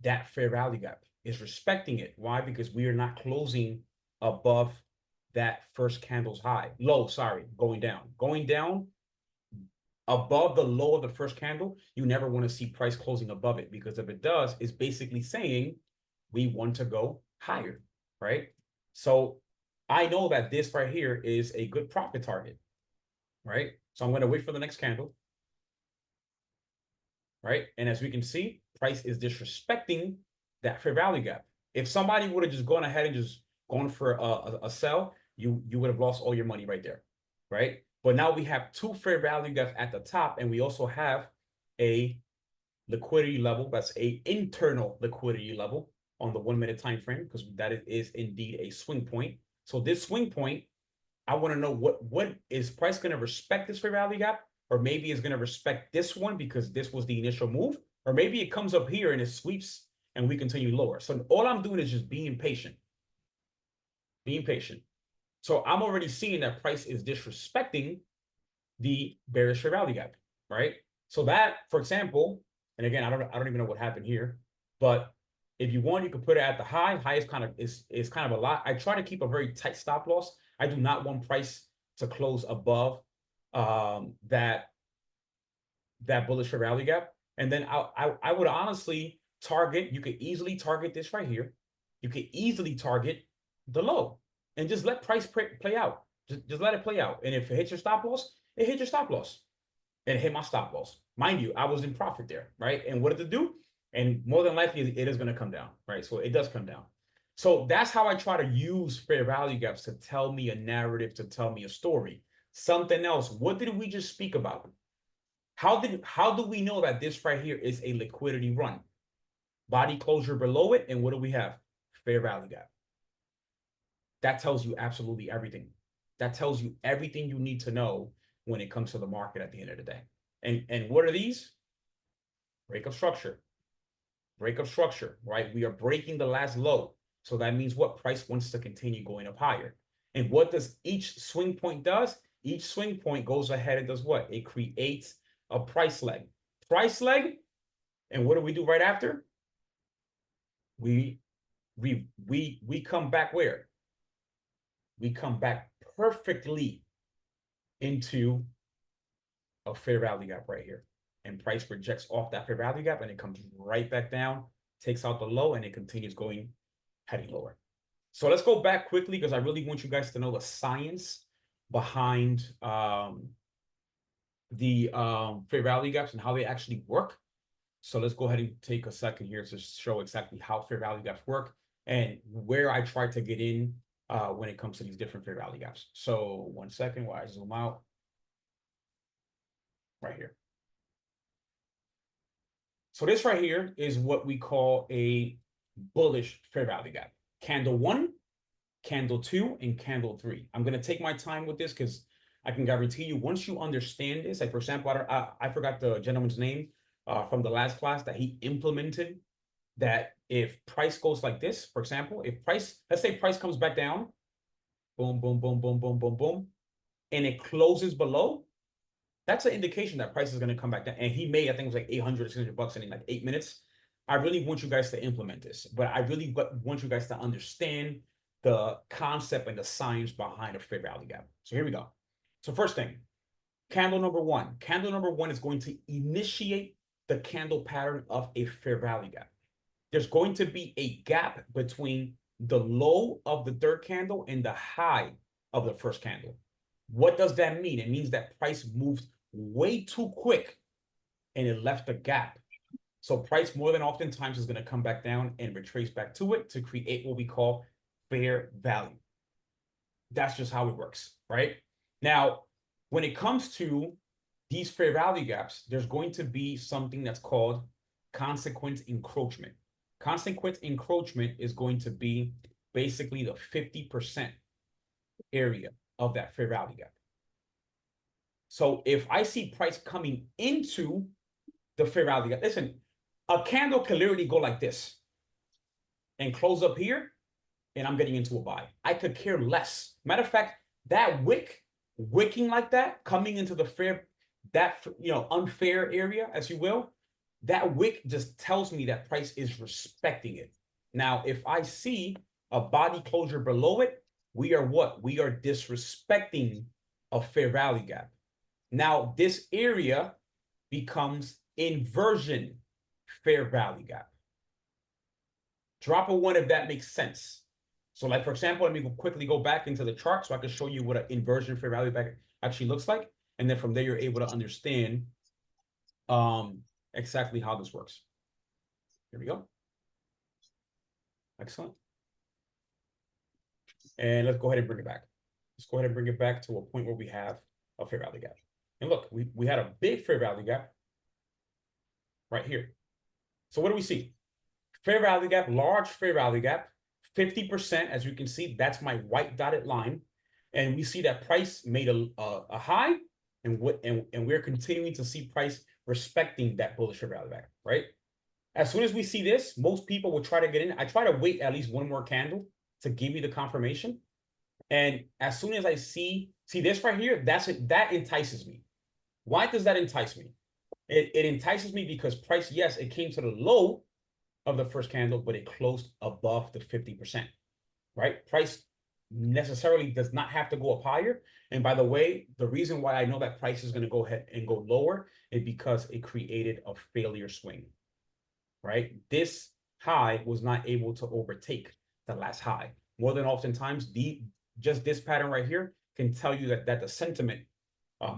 Speaker 1: that fair value gap, is respecting it. Why? Because we are not closing above that first candle's high. Going down above the low of the first candle. You never want to see price closing above it, because if it does, it's basically saying we want to go higher, right? So I know that this right here is a good profit target, right? So I'm going to wait for the next candle, right? And as we can see, price is disrespecting that fair value gap. If somebody would have just gone ahead and just gone for a sell, you would have lost all your money right there, right? But now we have two fair value gaps at the top, and we also have a liquidity level. That's a internal liquidity level on the 1 minute time frame, because that is indeed a swing point. So this swing point, I want to know what is price going to respect this fair value gap, or maybe it's going to respect this one because this was the initial move, or maybe it comes up here and it sweeps and we continue lower. So all I'm doing is just being patient. So I'm already seeing that price is disrespecting the bearish fair value gap, right? So that, for example, and again, I don't even know what happened here, but if you want, you can put it at the high. High is kind of a lot. I try to keep a very tight stop loss. I do not want price to close above that bullish fair value gap. And then I would honestly target, you could easily target this right here. You could easily target the low and just let price play out. Just let it play out. And if it hits your stop loss, it hit your stop loss. And it hit my stop loss. Mind you, I was in profit there, right? And what did it do? And more than likely, it is going to come down, right? So it does come down. So that's how I try to use fair value gaps to tell me a narrative, to tell me a story. Something else. What did we just speak about? How do we know that this right here is a liquidity run? Body closure below it, and what do we have? Fair value gap. That tells you absolutely everything. That tells you everything you need to know when it comes to the market at the end of the day. And what are these? Breakup structure. Breakup structure, right? We are breaking the last low. So that means what? Price wants to continue going up higher. And what does each swing point does? Each swing point goes ahead and does what? It creates a price leg. Price leg. And what do we do right after? We come back where? We come back perfectly into a fair value gap right here. And price rejects off that fair value gap and it comes right back down, takes out the low, and it continues heading lower. So let's go back quickly because I really want you guys to know the science behind the fair value gaps and how they actually work. So let's go ahead and take a second here to show exactly how fair value gaps work and where I try to get in when it comes to these different fair value gaps. So 1 second while I zoom out. Right here. So this right here is what we call a bullish fair value gap. Candle 1, candle 2, and candle 3. I'm going to take my time with this because I can guarantee you once you understand this, like for example, I forgot the gentleman's name from the last class that he implemented that if price goes like this, for example, if price, let's say price comes back down, boom, boom, boom, boom, boom, boom, boom, and it closes below, that's an indication that price is going to come back down. And he made, I think it was like 800, 600 bucks in like 8 minutes. I really want you guys to implement this, but I really want you guys to understand the concept and the science behind a fair value gap. So here we go. So first thing, candle number one. Candle number one is going to initiate the candle pattern of a fair value gap. There's going to be a gap between the low of the third candle and the high of the first candle. What does that mean? It means that price moved way too quick and it left a gap. So price more than oftentimes is going to come back down and retrace back to it to create what we call fair value. That's just how it works, right? Now, when it comes to these fair value gaps, there's going to be something that's called consequent encroachment. Consequent encroachment is going to be basically the 50% area of that fair value gap. So if I see price coming into the fair value gap, listen, a candle can literally go like this and close up here, and I'm getting into a buy. I could care less. Matter of fact, that wicking like that, coming into the fair, that, unfair area, as you will, that wick just tells me that price is respecting it. Now, if I see a body closure below it, we are what? We are disrespecting a fair value gap. Now, this area becomes inversion fair value gap. Drop a one if that makes sense. So like, for example, let me quickly go back into the chart so I can show you what an inversion fair value gap actually looks like. And then from there, you're able to understand exactly how this works. Here we go. Excellent. And let's go ahead and bring it back. Let's go ahead and bring it back to a point where we have a fair value gap. And look, we had a big fair value gap right here. So what do we see? Fair value gap, large fair value gap, 50%, as you can see, that's my white dotted line. And we see that price made a high, and we're continuing to see price respecting that bullish fair value gap, right? As soon as we see this, most people will try to get in. I try to wait at least one more candle to give me the confirmation. And as soon as I see this right here, that entices me. Why does that entice me? It entices me because price, yes, it came to the low of the first candle, but it closed above the 50%, right? Price necessarily does not have to go up higher. And by the way, the reason why I know that price is going to go ahead and go lower is because it created a failure swing, right? This high was not able to overtake the last high. More than oftentimes, just this pattern right here can tell you that the sentiment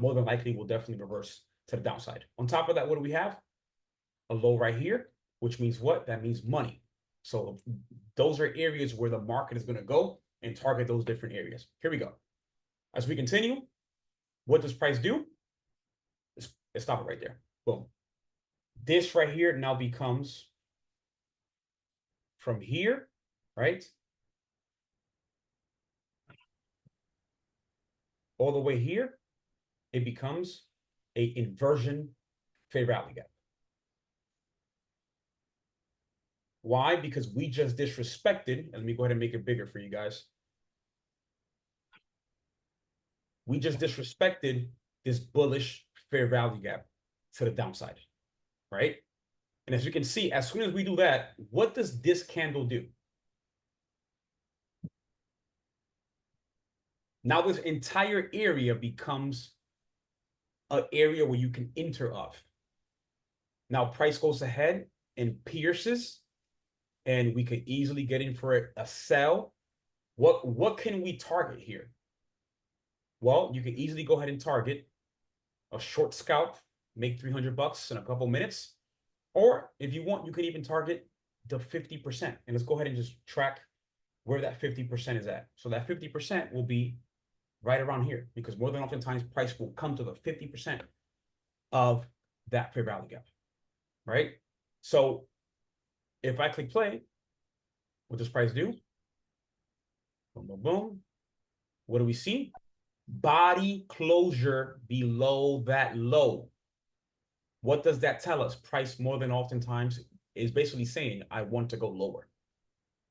Speaker 1: more than likely will definitely reverse to the downside. On top of that, what do we have? A low right here, which means what? That means money. So those are areas where the market is going to go and target those different areas. Here we go. As we continue, what does price do? Let's stop it right there. Boom. This right here now becomes from here, right? All the way here, it becomes a inversion fair value gap. Why? Because we just disrespected, and let me go ahead and make it bigger for you guys. We just disrespected this bullish fair value gap to the downside, right? And as you can see, as soon as we do that, what does this candle do? Now this entire area becomes an area where you can enter off. Now price goes ahead and pierces, and we could easily get in for a sell. What can we target here? Well, you can easily go ahead and target a short scalp, make $300 in a couple minutes. Or if you want, you could even target the 50%. And let's go ahead and just track where that 50% is at. So that 50% will be right around here, because more than oftentimes price will come to the 50% of that fair value gap, right? So if I click play, what does price do? Boom, boom, boom. What do we see? Body closure below that low. What does that tell us? Price more than oftentimes is basically saying, I want to go lower.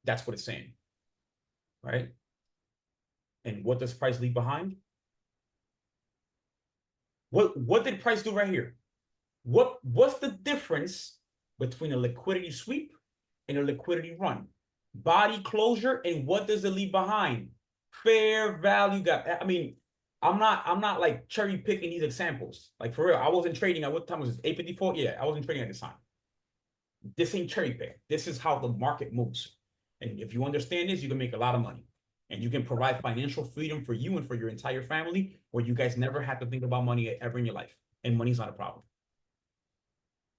Speaker 1: That's what it's saying, right? And what does price leave behind? What did price do right here? What's the difference between a liquidity sweep and a liquidity run? Body closure, and what does it leave behind? Fair value gap. I mean, I'm not like cherry picking these examples. Like for real, I wasn't trading at what time was it? 8:54? Yeah, I wasn't trading at this time. This ain't cherry pick. This is how the market moves. And if you understand this, you can make a lot of money. And you can provide financial freedom for you and for your entire family, where you guys never have to think about money ever in your life. And money's not a problem.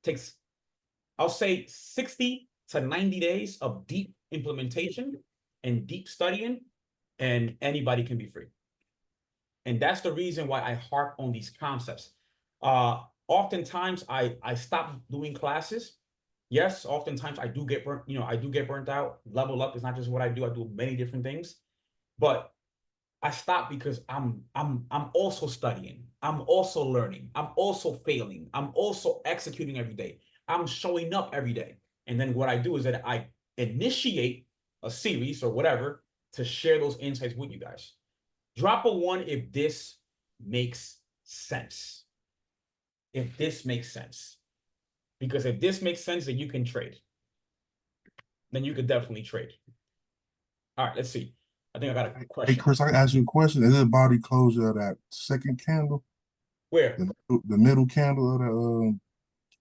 Speaker 1: Takes, I'll say 60 to 90 days of deep implementation and deep studying, and anybody can be free. And that's the reason why I harp on these concepts. Oftentimes I stop doing classes. Yes, oftentimes I do get burnt, I do get burnt out. Level up is not just what I do many different things. But I stop because I'm also studying. I'm also learning. I'm also failing. I'm also executing every day. I'm showing up every day. And then what I do is that I initiate a series or whatever to share those insights with you guys. Drop a 1 if this makes sense. If this makes sense. Because if this makes sense, then you can trade. Then you could definitely trade. All right, let's see. I think I got a question.
Speaker 3: Hey, Chris, I can ask you a question. Is it body closure of that second candle?
Speaker 1: Where?
Speaker 3: The middle candle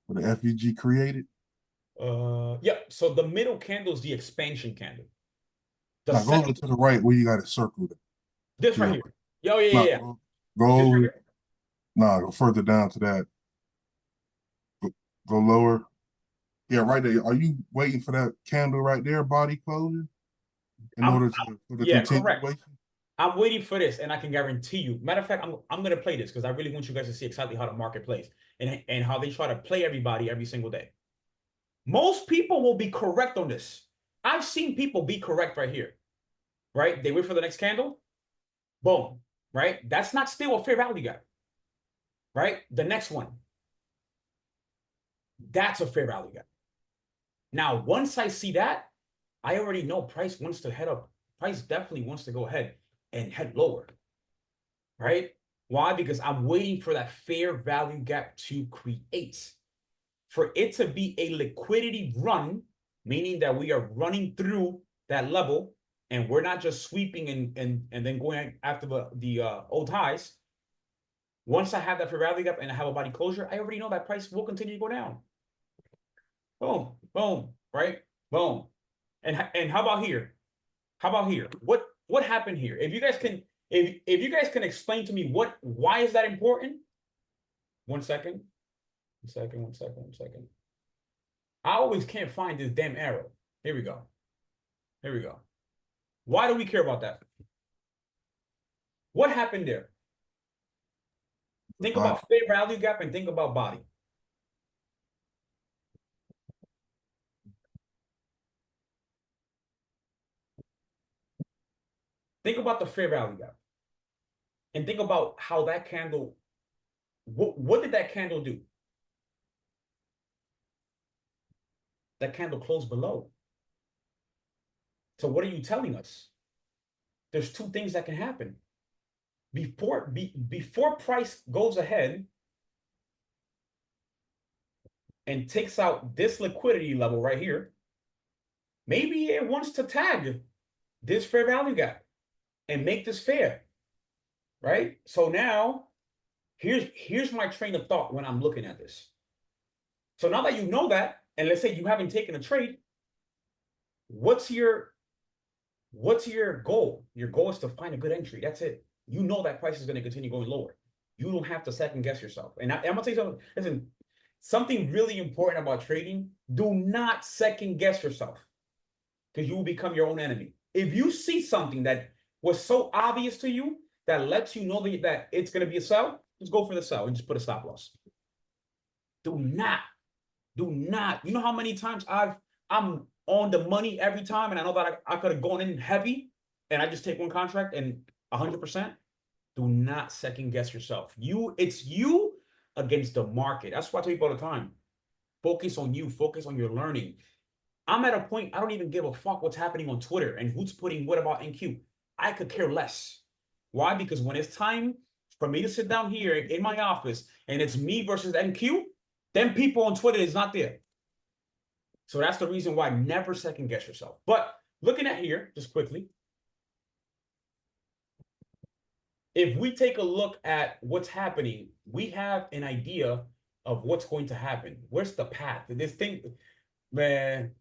Speaker 3: of the FVG created?
Speaker 1: Yeah, so the middle candle is the expansion candle.
Speaker 3: Now go over to the right where you got it circled.
Speaker 1: This right here. Yo, yeah.
Speaker 3: Go over. Nah, go further down to that. Go lower. Yeah, right there. Are you waiting for that candle right there, body closure? For the continuation?
Speaker 1: Correct. I'm waiting for this, and I can guarantee you. Matter of fact, I'm gonna play this because I really want you guys to see exactly how the market plays and how they try to play everybody every single day. Most people will be correct on this. I've seen people be correct right here. Right? They wait for the next candle. Boom. Right? That's not still a fair value gap. Right? The next one. That's a fair value gap. Now, once I see that, I already know price wants to head up. Price definitely wants to go ahead and head lower. Right? Why? Because I'm waiting for that fair value gap to create. For it to be a liquidity run, meaning that we are running through that level and we're not just sweeping and then going after the old highs. Once I have that fair value gap and I have a body closure, I already know that price will continue to go down. Boom, boom, right? Boom. And how about here? How about here? What happened here? If you guys can explain to me why is that important? 1 second. 1 second, 1 second, 1 second. I always can't find this damn arrow. Here we go. Here we go. Why do we care about that? What happened there? Think about fair value gap and think about body. Think about the fair value gap. And think about how that candle, what did that candle do? That candle closed below. So what are you telling us? There's two things that can happen. Before price goes ahead and takes out this liquidity level right here, maybe it wants to tag this fair value gap and make this fair, right? So now here's my train of thought when I'm looking at this. So now that you know that, and let's say you haven't taken a trade, what's your goal? Your goal is to find a good entry. That's it. You know that price is going to continue going lower. You don't have to second guess yourself. And I'm going to tell you something. Listen, something really important about trading, do not second guess yourself because you will become your own enemy. If you see something that was so obvious to you that lets you know that it's going to be a sell, just go for the sell and just put a stop loss. Do not. You know how many times I'm on the money every time and I know that I could have gone in heavy and I just take one contract and 100%. Do not second guess yourself. It's you against the market. That's why I tell people all the time. Focus on you. Focus on your learning. I'm at a point, I don't even give a fuck what's happening on Twitter and who's putting what about NQ. I could care less. Why? Because when it's time for me to sit down here in my office and it's me versus NQ, then people on Twitter is not there. So that's the reason why never second guess yourself. But looking at here, just quickly. if we take a look at what's happening, we have an idea of what's going to happen. Where's the path? This thing, man.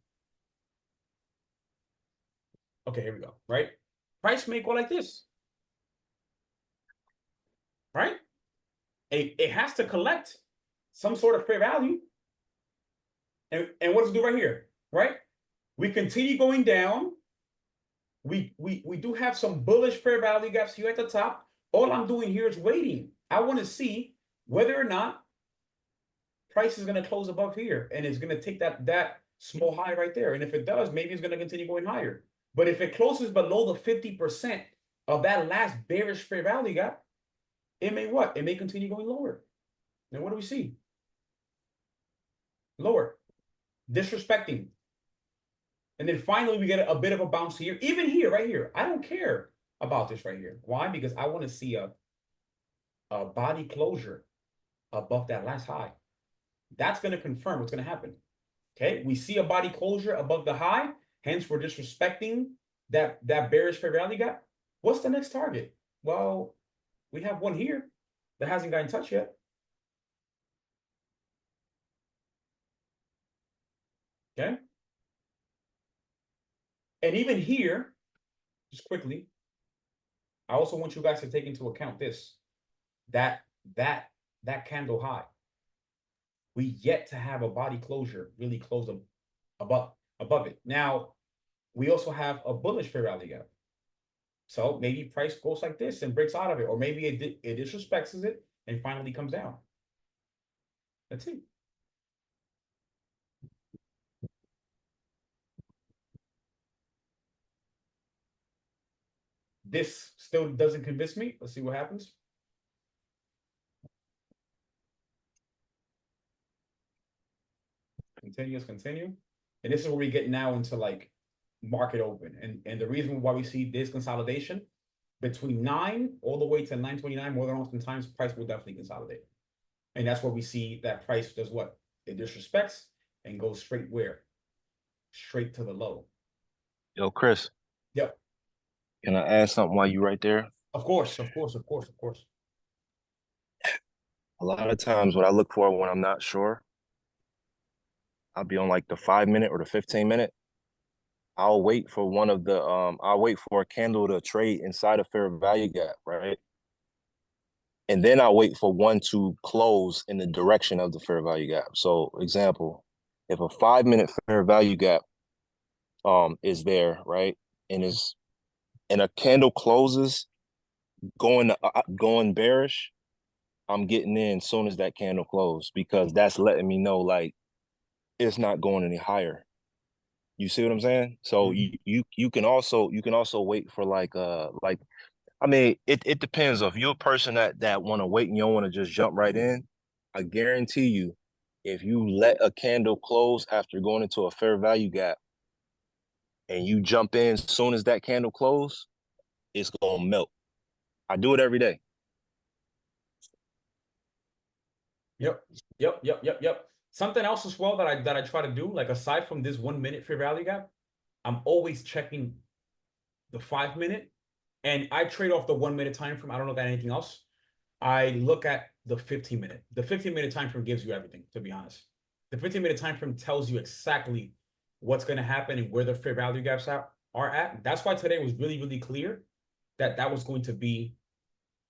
Speaker 1: Okay, here we go, right? Price may go like this, right? It has to collect some sort of fair value. And what does it do right here, right? We continue going down. We do have some bullish fair value gaps here at the top. All I'm doing here is waiting. I want to see whether or not price is going to close above here, and it's going to take that small high right there. And if it does, maybe it's going to continue going higher. But if it closes below the 50% of that last bearish fair value gap, it may what? It may continue going lower. Now what do we see? Lower. Disrespecting. And then finally we get a bit of a bounce here. Even here, right here. I don't care about this right here. Why? Because I want to see a body closure above that last high. That's going to confirm what's going to happen. Okay, we see a body closure above the high, hence we're disrespecting that bearish fair value gap. What's the next target? Well, we have one here that hasn't gotten touched yet. Okay. And even here, just quickly, I also want you guys to take into account this, that candle high. We yet to have a body closure really close above it. Now, we also have a bullish fair value gap. So maybe price goes like this and breaks out of it, or maybe it disrespects it and finally comes down. Let's see. This still doesn't convince me. Let's see what happens. Continue. And this is where we get now into like market open. And the reason why we see this consolidation between 9 all the way to 929, more than oftentimes, price will definitely consolidate. And that's where we see that price does what? It disrespects and goes straight where? Straight to the low.
Speaker 4: Yo, Chris.
Speaker 1: Yep.
Speaker 4: Can I add something while you right there?
Speaker 1: Of course.
Speaker 4: A lot of times what I look for when I'm not sure, I'll be on like the 5-minute or the 15-minute. I'll wait for I'll wait for a candle to trade inside a fair value gap, right? And then I'll wait for one to close in the direction of the fair value gap. So example, if a 5-minute fair value gap is there, right? And a candle closes going bearish, I'm getting in as soon as that candle closed, because that's letting me know like it's not going any higher. You see what I'm saying? So you can also wait for like I mean it depends. If you're a person that want to wait and you don't want to just jump right in, I guarantee you, if you let a candle close after going into a fair value gap and you jump in as soon as that candle close, it's gonna melt. I do it every day.
Speaker 1: Yep. Something else as well that I try to do, like aside from this 1 minute fair value gap, I'm always checking the 5-minute, and I trade off the 1 minute time frame. I don't look at anything else. I look at the 15-minute. The 15-minute time frame gives you everything, to be honest. The 15-minute time frame tells you exactly what's going to happen and where the fair value gaps are at. That's why today was really, really clear that was going to be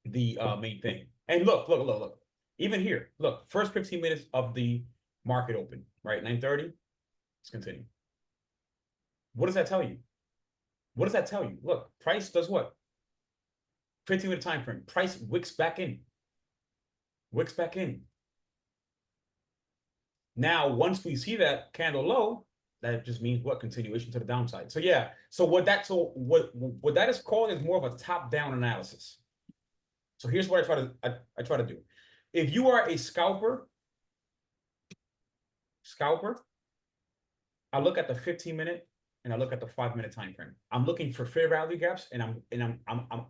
Speaker 1: the main thing. And look. Even here, look, first 15 minutes of the market open, right? 9:30. Let's continue. What does that tell you? Look, price does what? 15-minute time frame. Price wicks back in. Now, once we see that candle low, that just means what? Continuation to the downside. So yeah. So what that is called is more of a top-down analysis. So here's what I try to do. If you are a scalper, I look at the 15-minute and I look at the 5-minute time frame. I'm looking for fair value gaps, and I'm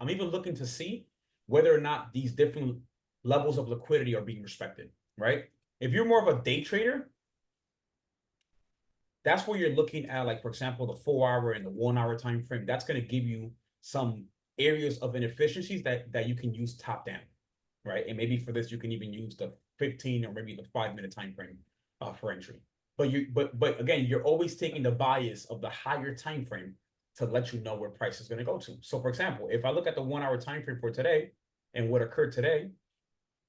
Speaker 1: even looking to see whether or not these different levels of liquidity are being respected, right? If you're more of a day trader, that's where you're looking at, like, for example, the 4-hour and the 1-hour time frame. That's going to give you some areas of inefficiencies that you can use top down, right? And maybe for this, you can even use the 15 or maybe the 5-minute time frame for entry. But again, you're always taking the bias of the higher time frame to let you know where price is going to go to. So for example, if I look at the 1-hour time frame for today and what occurred today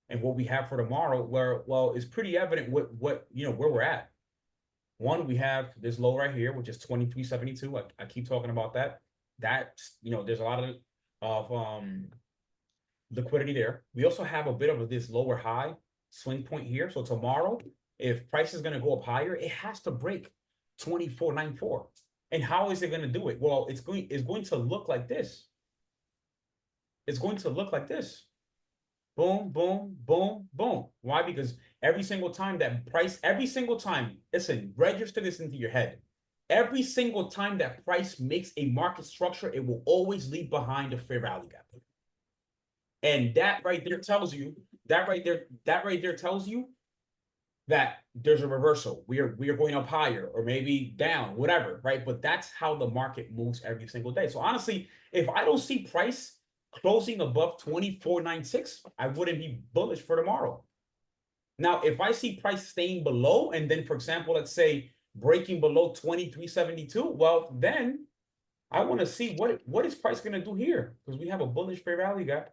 Speaker 1: and what we have for tomorrow, well, it's pretty evident what where we're at. One, we have this low right here, which is 23.72. I keep talking about that. That's, there's a lot of liquidity there. We also have a bit of this lower high swing point here. So tomorrow, if price is going to go up higher, it has to break 24.94. And how is it going to do it? Well, it's going to look like this. It's going to look like this. Boom, boom, boom, boom. Why? Because every single time, listen, register this into your head. Every single time that price makes a market structure, it will always leave behind a fair value gap. And that right there tells you that there's a reversal. We are going up higher or maybe down, whatever, right? But that's how the market moves every single day. So honestly, if I don't see price closing above 24.96, I wouldn't be bullish for tomorrow. Now, if I see price staying below, and then, for example, let's say breaking below 23.72, well, then I want to see what is price going to do here, because we have a bullish fair value gap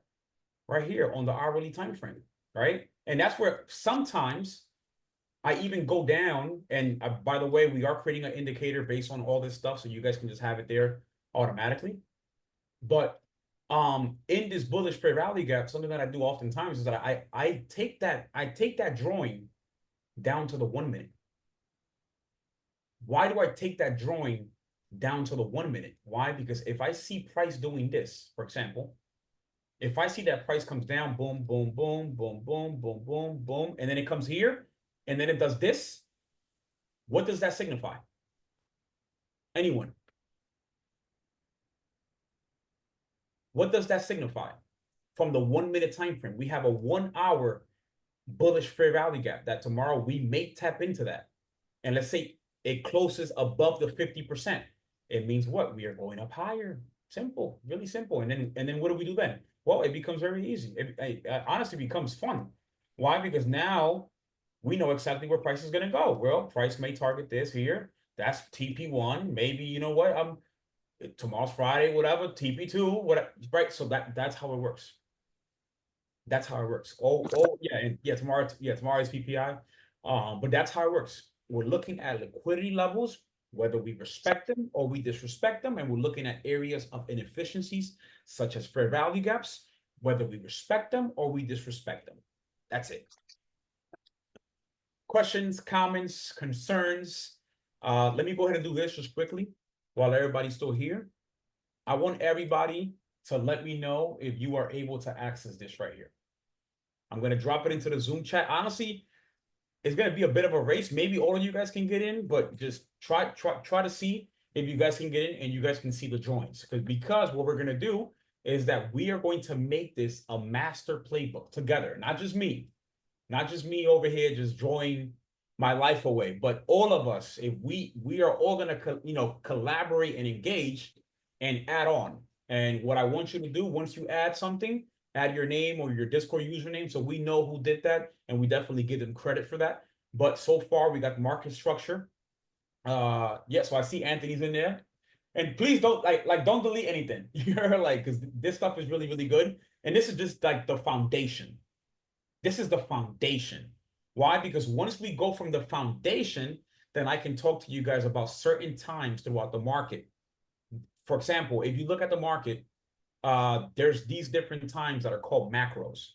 Speaker 1: right here on the hourly time frame, right? And that's where sometimes I even go down. And by the way, we are creating an indicator based on all this stuff, so you guys can just have it there automatically. But in this bullish fair value gap, something that I do oftentimes is that I take that drawing down to the 1 minute. Why do I take that drawing down to the 1 minute? Why? Because if I see price doing this, for example, if I see that price comes down, boom, boom, boom, boom, boom, boom, boom, boom, and then it comes here, and then it does this, what does that signify? Anyone? What does that signify? From the 1 minute time frame, we have a 1 hour bullish fair value gap that tomorrow we may tap into that. And let's say it closes above the 50%. It means what? We are going up higher. Simple, really simple. And then what do we do then? Well, it becomes very easy. It honestly becomes fun. Why? Because now we know exactly where price is going to go. Well, price may target this here. That's TP1. Maybe, you know what? Tomorrow's Friday, whatever, TP2, whatever, right? So that's how it works. That's how it works. Tomorrow is PPI. But that's how it works. We're looking at liquidity levels, whether we respect them or we disrespect them, and we're looking at areas of inefficiencies, such as fair value gaps, whether we respect them or we disrespect them. That's it. Questions, comments, concerns? Let me go ahead and do this just quickly while everybody's still here. I want everybody to let me know if you are able to access this right here. I'm going to drop it into the Zoom chat. Honestly, it's going to be a bit of a race. Maybe all of you guys can get in, but just try to see if you guys can get in and you guys can see the joins. Because what we're going to do is that we are going to make this a master playbook together. Not just me over here just drawing my life away, but all of us. If we are all going to collaborate and engage and add on. And what I want you to do, once you add something, add your name or your Discord username so we know who did that, and we definitely give them credit for that. But so far, we got market structure. So I see Anthony's in there. And please don't don't delete anything. You're because this stuff is really, really good. And this is just like the foundation. This is the foundation. Why? Because once we go from the foundation, then I can talk to you guys about certain times throughout the market. For example, if you look at the market, there's these different times that are called macros.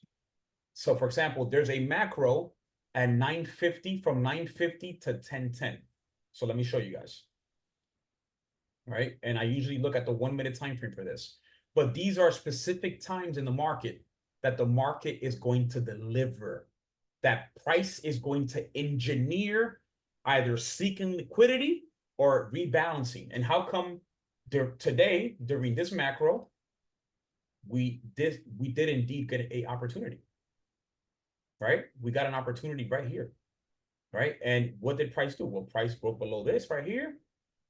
Speaker 1: So for example, there's a macro at 9:50, from 9:50 to 10:10. So let me show you guys. Right? And I usually look at the 1 minute time frame for this. But these are specific times in the market that the market is going to deliver. That price is going to engineer either seeking liquidity or rebalancing. And how come today, during this macro, we did indeed get an opportunity, right? We got an opportunity right here, right? And what did price do? Well, price broke below this right here.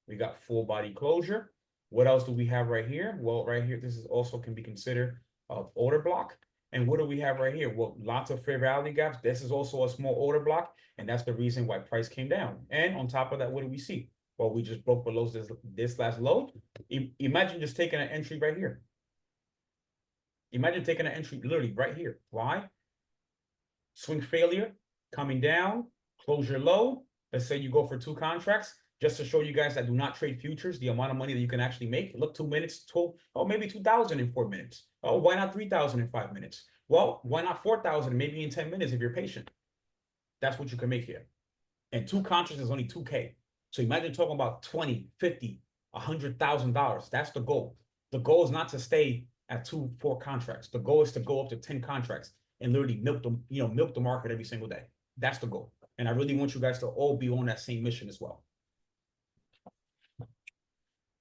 Speaker 1: We got full body closure. What else do we have right here? Well, right here, this is also can be considered an order block. And what do we have right here? Well, lots of fair value gaps. This is also a small order block, and that's the reason why price came down. And on top of that, what do we see? Well, we just broke below this last low. Imagine just taking an entry right here. Imagine taking an entry literally right here. Why? Swing failure, coming down, close your low. Let's say you go for 2 contracts. Just to show you guys that do not trade futures, the amount of money that you can actually make. Look, 2 minutes, maybe 2,000 in 4 minutes. Oh, why not 3,000 in 5 minutes? Well, why not 4,000 maybe in 10 minutes if you're patient? That's what you can make here. And 2 contracts is only 2K. So imagine talking about 20, 50, $100,000. That's the goal. The goal is not to stay at 2, 4 contracts. The goal is to go up to 10 contracts and literally milk the market every single day. That's the goal. And I really want you guys to all be on that same mission as well.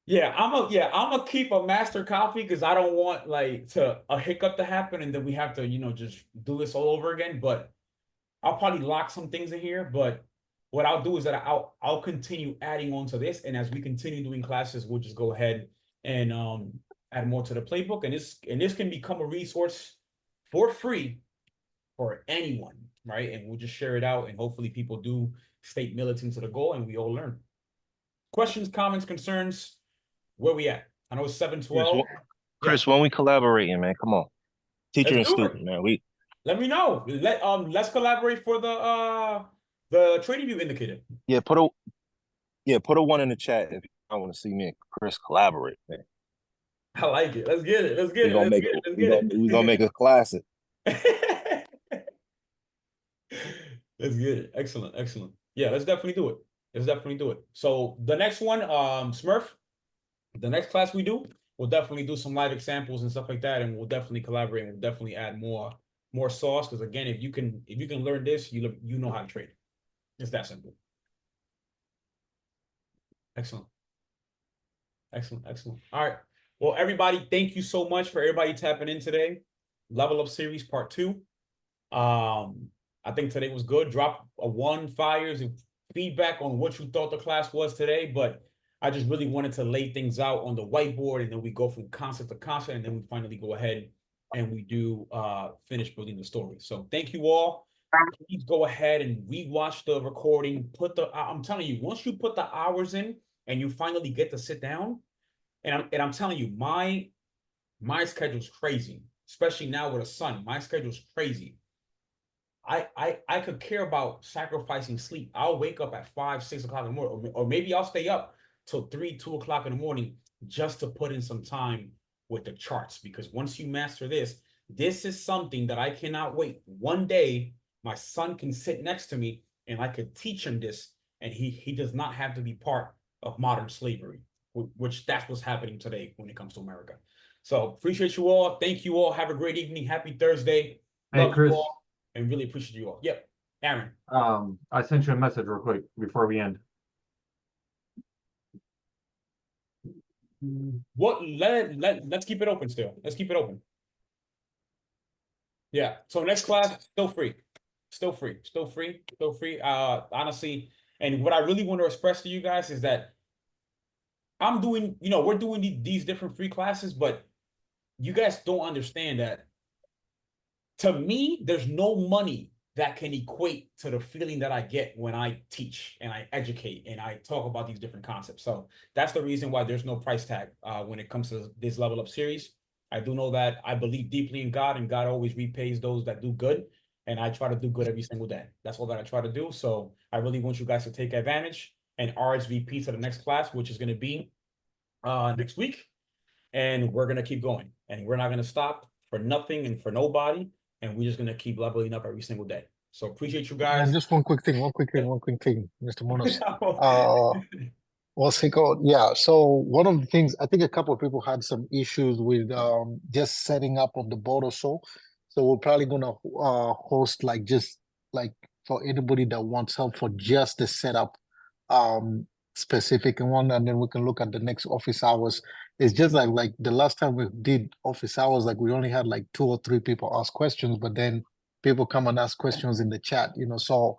Speaker 1: Yeah, I'm gonna keep a master copy because I don't want like a hiccup to happen and then we have to, just do this all over again. But I'll probably lock some things in here. But what I'll do is that I'll continue adding on to this, and as we continue doing classes, we'll just go ahead and add more to the playbook, and this can become a resource for free for anyone, right? And we'll just share it out, and hopefully people do stay militant to the goal, and we all learn. Questions, comments, concerns? Where we at? I know it's 7:12.
Speaker 4: Chris, when we collaborating, man, come on. Teacher and student, man.
Speaker 1: Let me know. Let's collaborate for the trading view indicator.
Speaker 4: Yeah, put a 1 in the chat if you want to see me and Chris collaborate, man.
Speaker 1: I like it. Let's get it. We're
Speaker 4: gonna make a classic.
Speaker 1: Let's get it. Excellent. Yeah, let's definitely do it. So the next one, Smurf, the next class we do, we'll definitely do some live examples and stuff like that, and we'll definitely collaborate and we'll definitely add more sauce. Because again, if you can learn this, you know how to trade. It's that simple. Excellent. All right. Well, everybody, thank you so much for everybody tapping in today. Level Up Series Part 2. I think today was good. Drop a 1 fires and feedback on what you thought the class was today, but I just really wanted to lay things out on the whiteboard, and then we go from concept to concept, and then we finally go ahead and we do finish building the story. So thank you all. Please go ahead and rewatch the recording. I'm telling you, once you put the hours in and you finally get to sit down, and I'm telling you, my schedule's crazy, especially now with a son. My schedule's crazy. I could care about sacrificing sleep. I'll wake up at 5, 6 o'clock in the morning, or maybe I'll stay up till 3, 2 o'clock in the morning just to put in some time with the charts. Because once you master this is something that I cannot wait. One day, my son can sit next to me and I could teach him this, and he does not have to be part of modern slavery, which that's what's happening today when it comes to America. So appreciate you all. Thank you all. Have a great evening. Happy Thursday.
Speaker 5: Hey,
Speaker 1: Love
Speaker 5: Chris.
Speaker 1: you all. And really appreciate you all. Yep, Aaron.
Speaker 5: I sent you a message real quick before we end.
Speaker 1: Let's keep it open still. Let's keep it open. Yeah. So next class, still free. Honestly, and what I really want to express to you guys is that I'm doing, we're doing these different free classes, but you guys don't understand that. To me, there's no money that can equate to the feeling that I get when I teach and I educate and I talk about these different concepts. So that's the reason why there's no price tag when it comes to this Level Up series. I do know that I believe deeply in God, and God always repays those that do good. And I try to do good every single day. That's all that I try to do. So I really want you guys to take advantage and RSVP to the next class, which is going to be next week. And we're going to keep going. And we're not going to stop for nothing and for nobody. And we're just going to keep leveling up every single day. So appreciate you guys.
Speaker 6: And just one quick thing, Mr. Munoz. What's it called? Yeah. So one of the things, I think a couple of people had some issues with just setting up of the board or so. So we're probably gonna host just for anybody that wants help for just the setup specific one, and then we can look at the next office hours. It's just like the last time we did office hours, we only had 2 or 3 people ask questions, but then people come and ask questions in the chat, so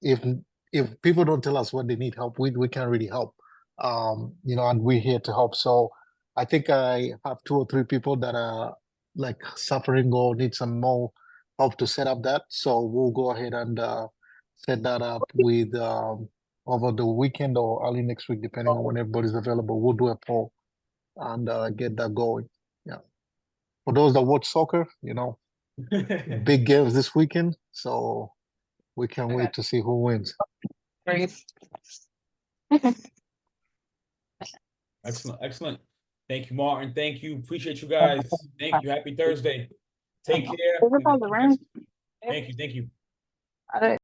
Speaker 6: if people don't tell us what they need help with, we can't really help. You know, and we're here to help. So I think I have 2 or 3 people that are like suffering or need some more help to set up that. So we'll go ahead and set that up with over the weekend or early next week, depending on when everybody's available. We'll do a poll and get that going. Yeah. For those that watch soccer, you know, big games this weekend. So we can't wait to see who wins.
Speaker 7: Great.
Speaker 1: Excellent, excellent. Thank you, Martin. Thank you. Appreciate you guys. Thank you. Happy Thursday. Take care.
Speaker 7: What was all the room?
Speaker 1: Thank you. Thank you.
Speaker 7: I don't